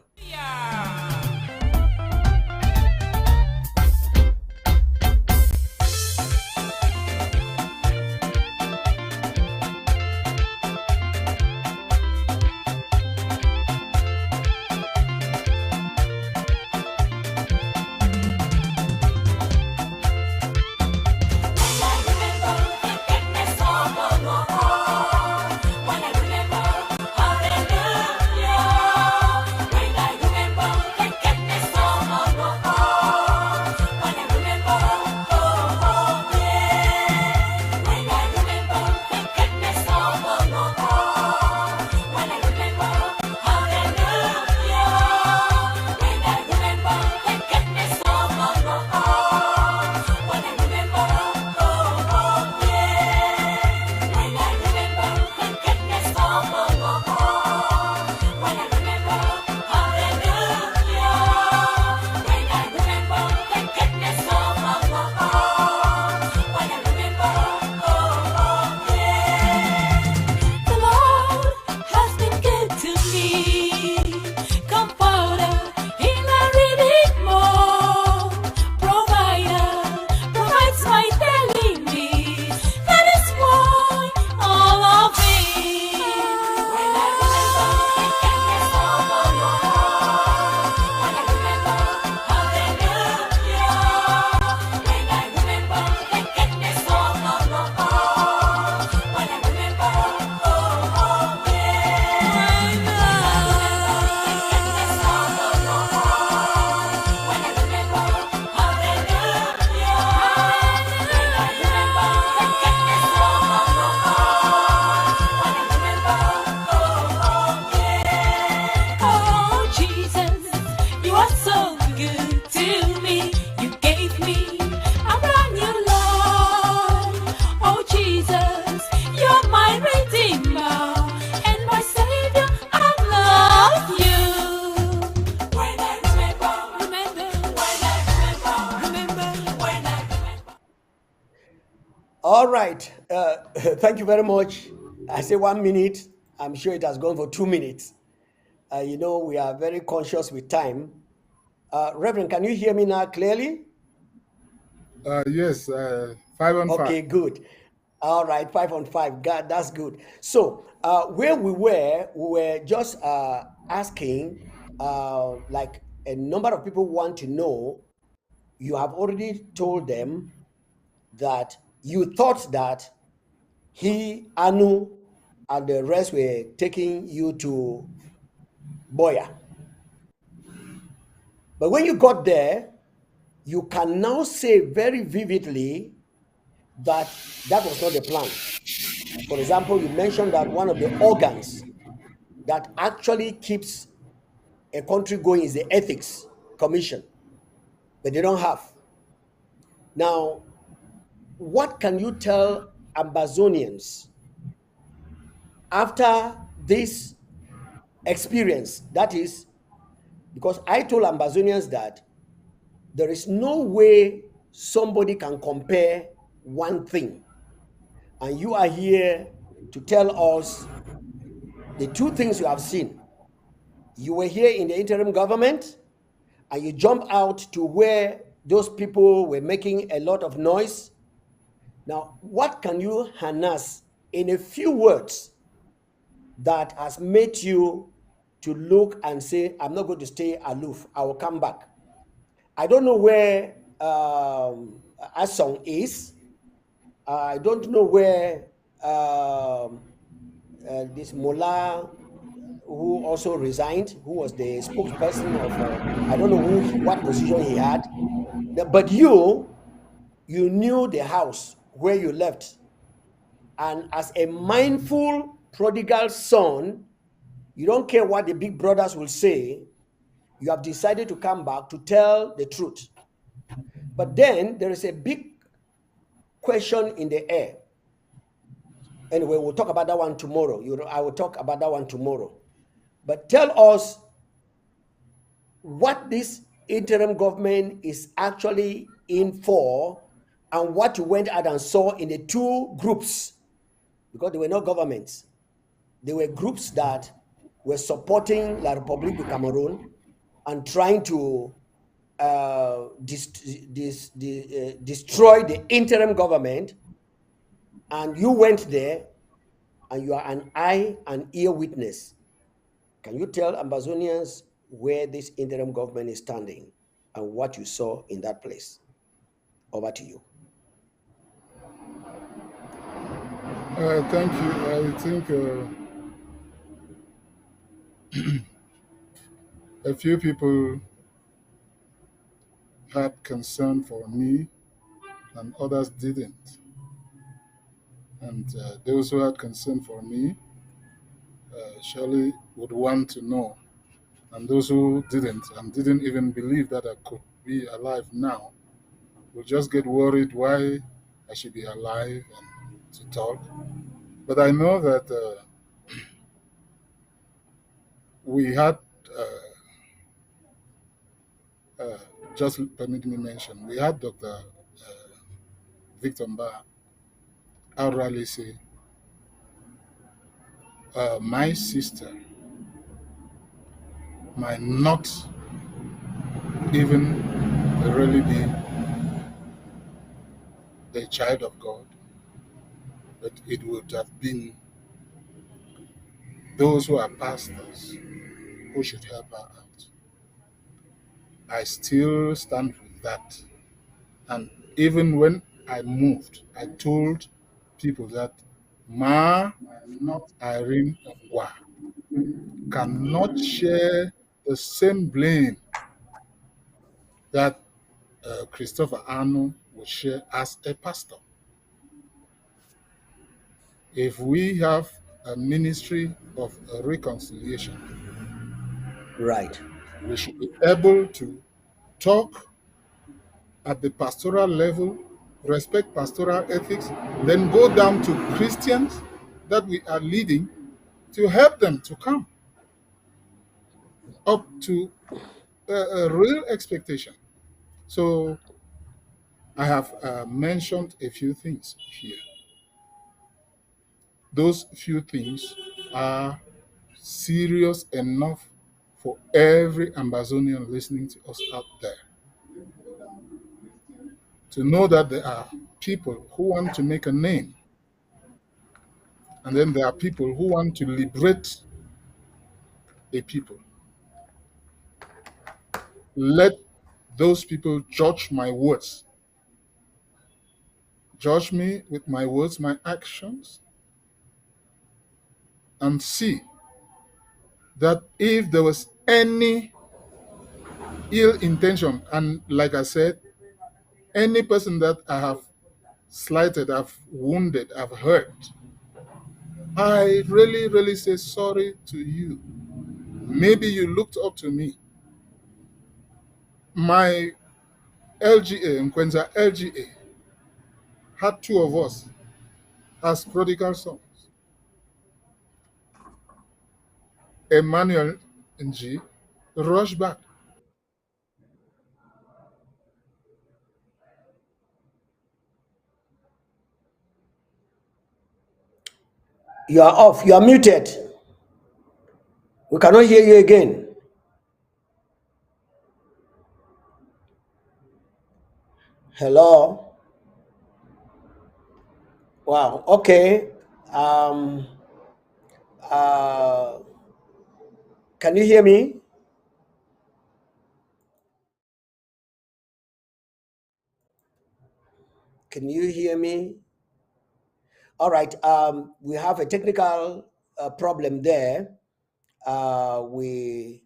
Speaker 1: All right. Thank you very much. I say 1 minute. I'm sure it has gone for 2 minutes. We are very conscious with time. Reverend, can you hear me now clearly?
Speaker 3: Yes, 5 on 5.
Speaker 1: Okay, good. All right, 5 on 5. God, that's good. So, where we were just asking, like a number of people want to know. You have already told them that you thought that he, Anu, and the rest were taking you to Boya. But when you got there, you can now say very vividly that that was not the plan. For example, you mentioned that one of the organs that actually keeps a country going is the ethics commission, but they don't have. Now, what can you tell Ambazonians after this experience? That is, because I told Ambazonians that there is no way somebody can compare one thing. And you are here to tell us the two things you have seen. You were here in the interim government, and you jump out to where those people were making a lot of noise. Now, what can you harness in a few words that has made you to look and say, I'm not going to stay aloof, I will come back? I don't know where Asong is. I don't know where this Mullah, who also resigned, who was the spokesperson of, I don't know what position he had. But you knew the house where you left. And as a mindful prodigal son, you don't care what the big brothers will say. You have decided to come back to tell the truth. But then there is a big question in the air. Anyway, we'll talk about that one tomorrow. I will talk about that one tomorrow. But tell us what this interim government is actually in for, and what you went out and saw in the two groups, because they were not governments. They were groups that were supporting La République du Cameroon and trying to destroy the interim government. And you went there, and you are an eye and ear witness. Can you tell Ambazonians where this interim government is standing and what you saw in that place? Over to you.
Speaker 3: Thank you. I think a few people had concern for me and others didn't. And those who had concern for me surely would want to know. And those who didn't and didn't even believe that I could be alive now will just get worried why I should be alive and to talk. But I know that we had, just permit me mention, we had Dr. Victor Mba outrightly say, my sister might not even really be a child of God, but it would have been those who are pastors who should help her out. I still stand with that. And even when I moved, I told people that Ma Irene Ngwa cannot share the same blame that Christopher Arnold would share as a pastor. If we have a ministry of reconciliation,
Speaker 1: Right.
Speaker 3: we should be able to talk at the pastoral level, respect pastoral ethics, then go down to Christians that we are leading to help them to come up to a real expectation. So I have mentioned a few things here. Those few things are serious enough for every Ambazonian listening to us out there to know that there are people who want to make a name, and then there are people who want to liberate a people. Let those people judge my words. Judge me with my words, my actions, and see that if there was any ill intention, and like I said, any person that I have slighted, I've wounded, I've hurt, I really, really say sorry to you. Maybe you looked up to me. My LGA, Nkwenza LGA, had two of us as prodigal sons. Emmanuel Ng rushed back.
Speaker 1: You are off. You are muted. We cannot hear you again. Hello. Wow. Okay. Um. Uh. Can you hear me? Can you hear me? All right. We have a technical problem there. We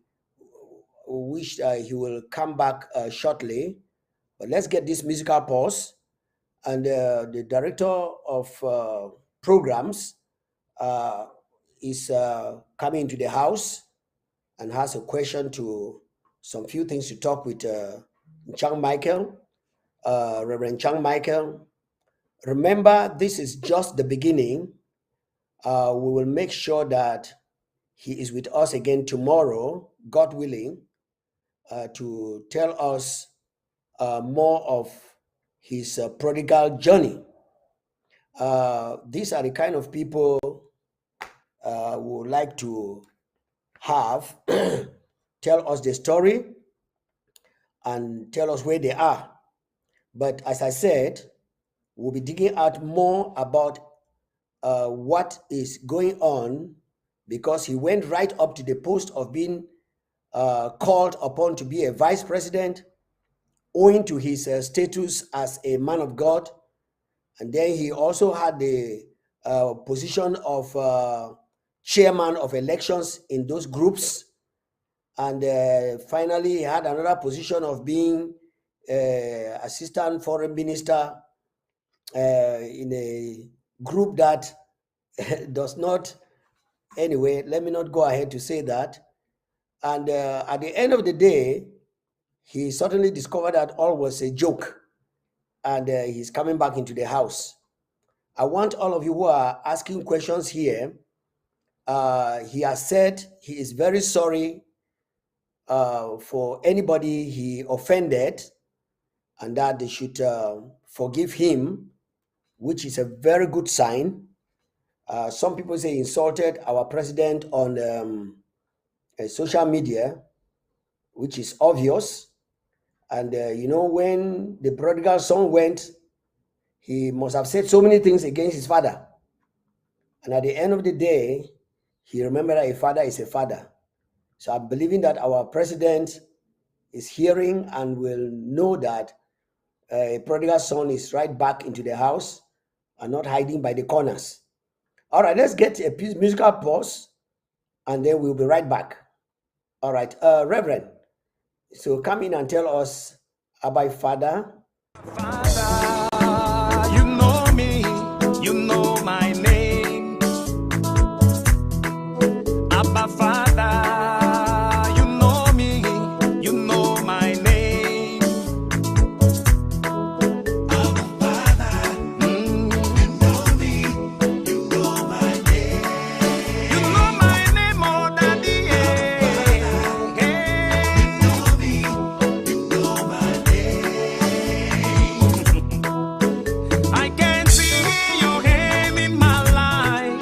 Speaker 1: wish he will come back shortly. But let's get this musical pause. And the director of programs is coming to the house and has a question to some few things to talk with Nchang Michael, Reverend Nchang Michael. Remember, this is just the beginning. We will make sure that he is with us again tomorrow, God willing, to tell us more of his prodigal journey. These are the kind of people we would like to have tell us the story and tell us where they are. But as I said, we'll be digging out more about what is going on, because he went right up to the post of being called upon to be a vice president, owing to his status as a man of God. And then he also had the position of chairman of elections in those groups. And finally, he had another position of being assistant foreign minister in a group that does not, anyway, let me not go ahead to say that. And at the end of the day, he suddenly discovered that all was a joke, and he's coming back into the house. I want all of you who are asking questions here, he has said he is very sorry for anybody he offended, and that they should forgive him, which is a very good sign. Some people say he insulted our president on social media, which is obvious. And when the prodigal son went, he must have said so many things against his father. And at the end of the day, he remembered that a father is a father. So I'm believing that our president is hearing and will know that a prodigal son is right back into the house and not hiding by the corners. All right, let's get a musical pause, and then we'll be right back. All right, Reverend, so come in and tell us about Father.
Speaker 2: Father, you know me, you know my name. Abba Father, you know me, you know my name. Abba Father, you know me, you know my name. You know my name, oh Daddy, you know me, you know my name. I can see your hand in my life.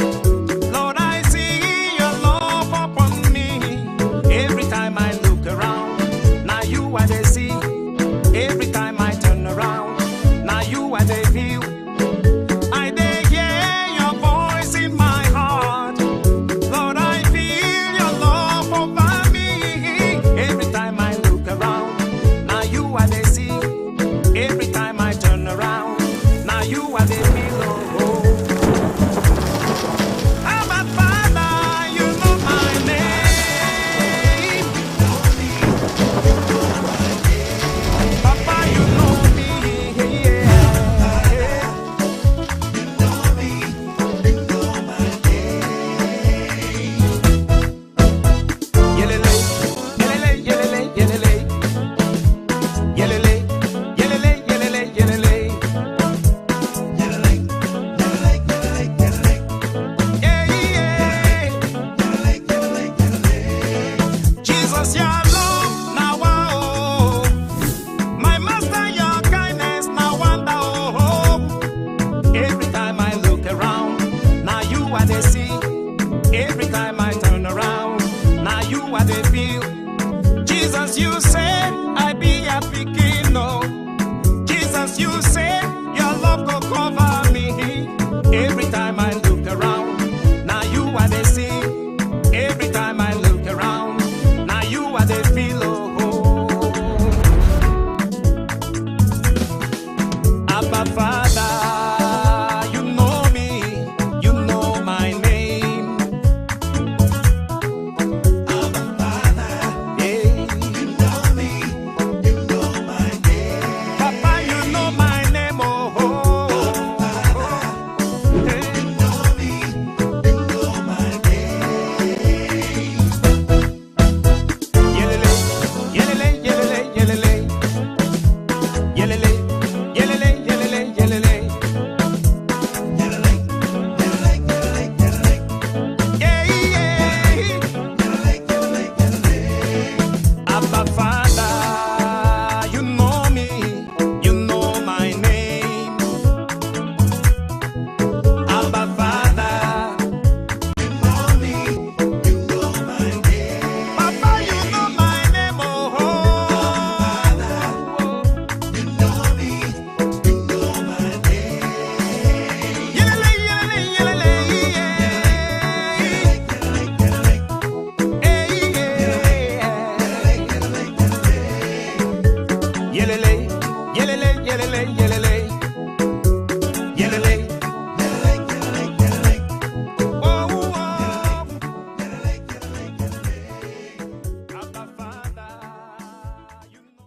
Speaker 2: Lord, I see your love upon me. Every time I look around, now you are the see. Every time I turn around, now you are the view. I dey hear your voice in my heart. Lord, I feel your love over me. Every time I look around, now you are the see. Every time I turn around, now you are the pillow. Abba Father, you know my name. Papa, you know me. Yeah. Yelele, yelele, yelele, yelele. Yelele, yelele, yelele, yelele. Yeah, yeah. Jesus, your love, now oh. My master, your kindness, now wonder oh. Every time I look around, now you are the sea. Every time I turn around, now they see. Every time I look around, now you are the feel. Abba Father, you know me, you know my name. Abba Father, yeah, you know me, you know my name. Papa, you know my name, oh.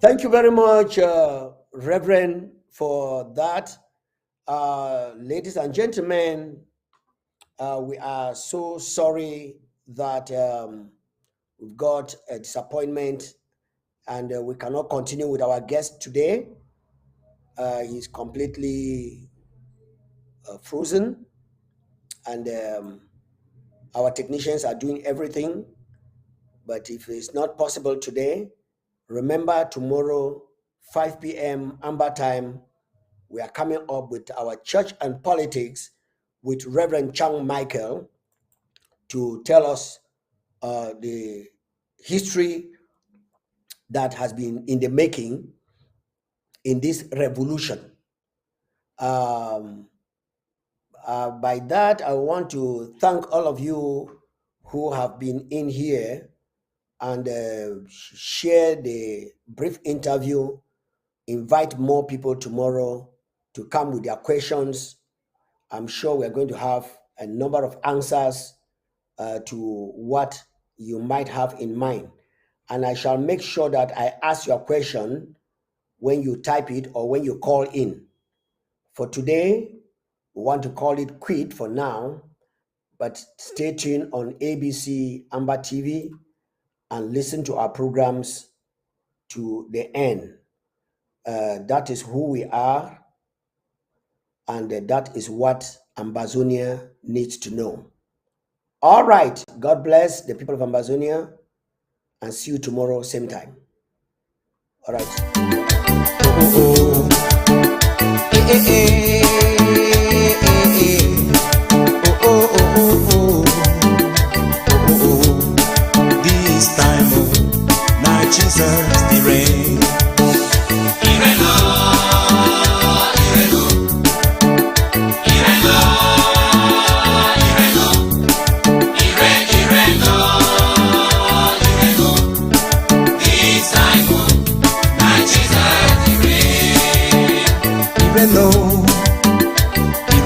Speaker 1: Thank you very much, Reverend, for that. Ladies and gentlemen, we are so sorry that we've got a disappointment and we cannot continue with our guest today. He's completely frozen, and our technicians are doing everything. But if it's not possible today, remember tomorrow, 5 p.m. Amber time, we are coming up with our church and politics with Reverend Nchang Michael to tell us the history that has been in the making in this revolution. By that, I want to thank all of you who have been in here and share the brief interview. Invite more people tomorrow to come with their questions. I'm sure we're going to have a number of answers to what you might have in mind. And I shall make sure that I ask your question when you type it or when you call in. For today, we want to call it quit for now, but stay tuned on ABC Amber TV and listen to our programs to the end. That is who we are, and that is what Ambazonia needs to know. All right. God bless the people of Ambazonia, and see you tomorrow, same time. All right.
Speaker 2: This time, now Jesus the reign.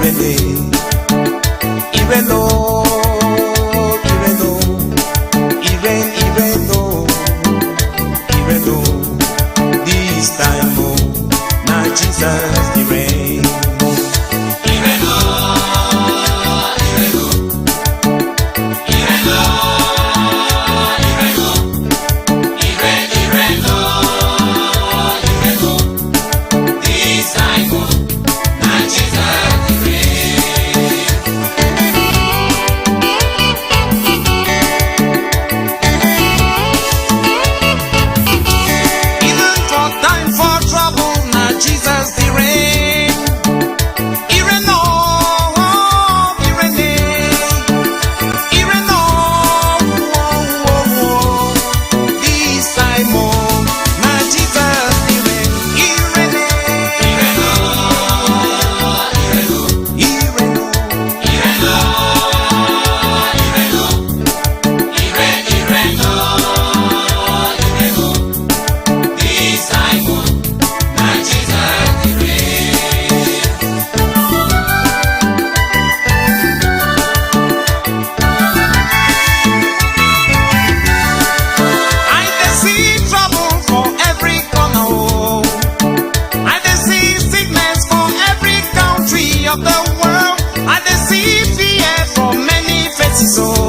Speaker 2: Irene, soul.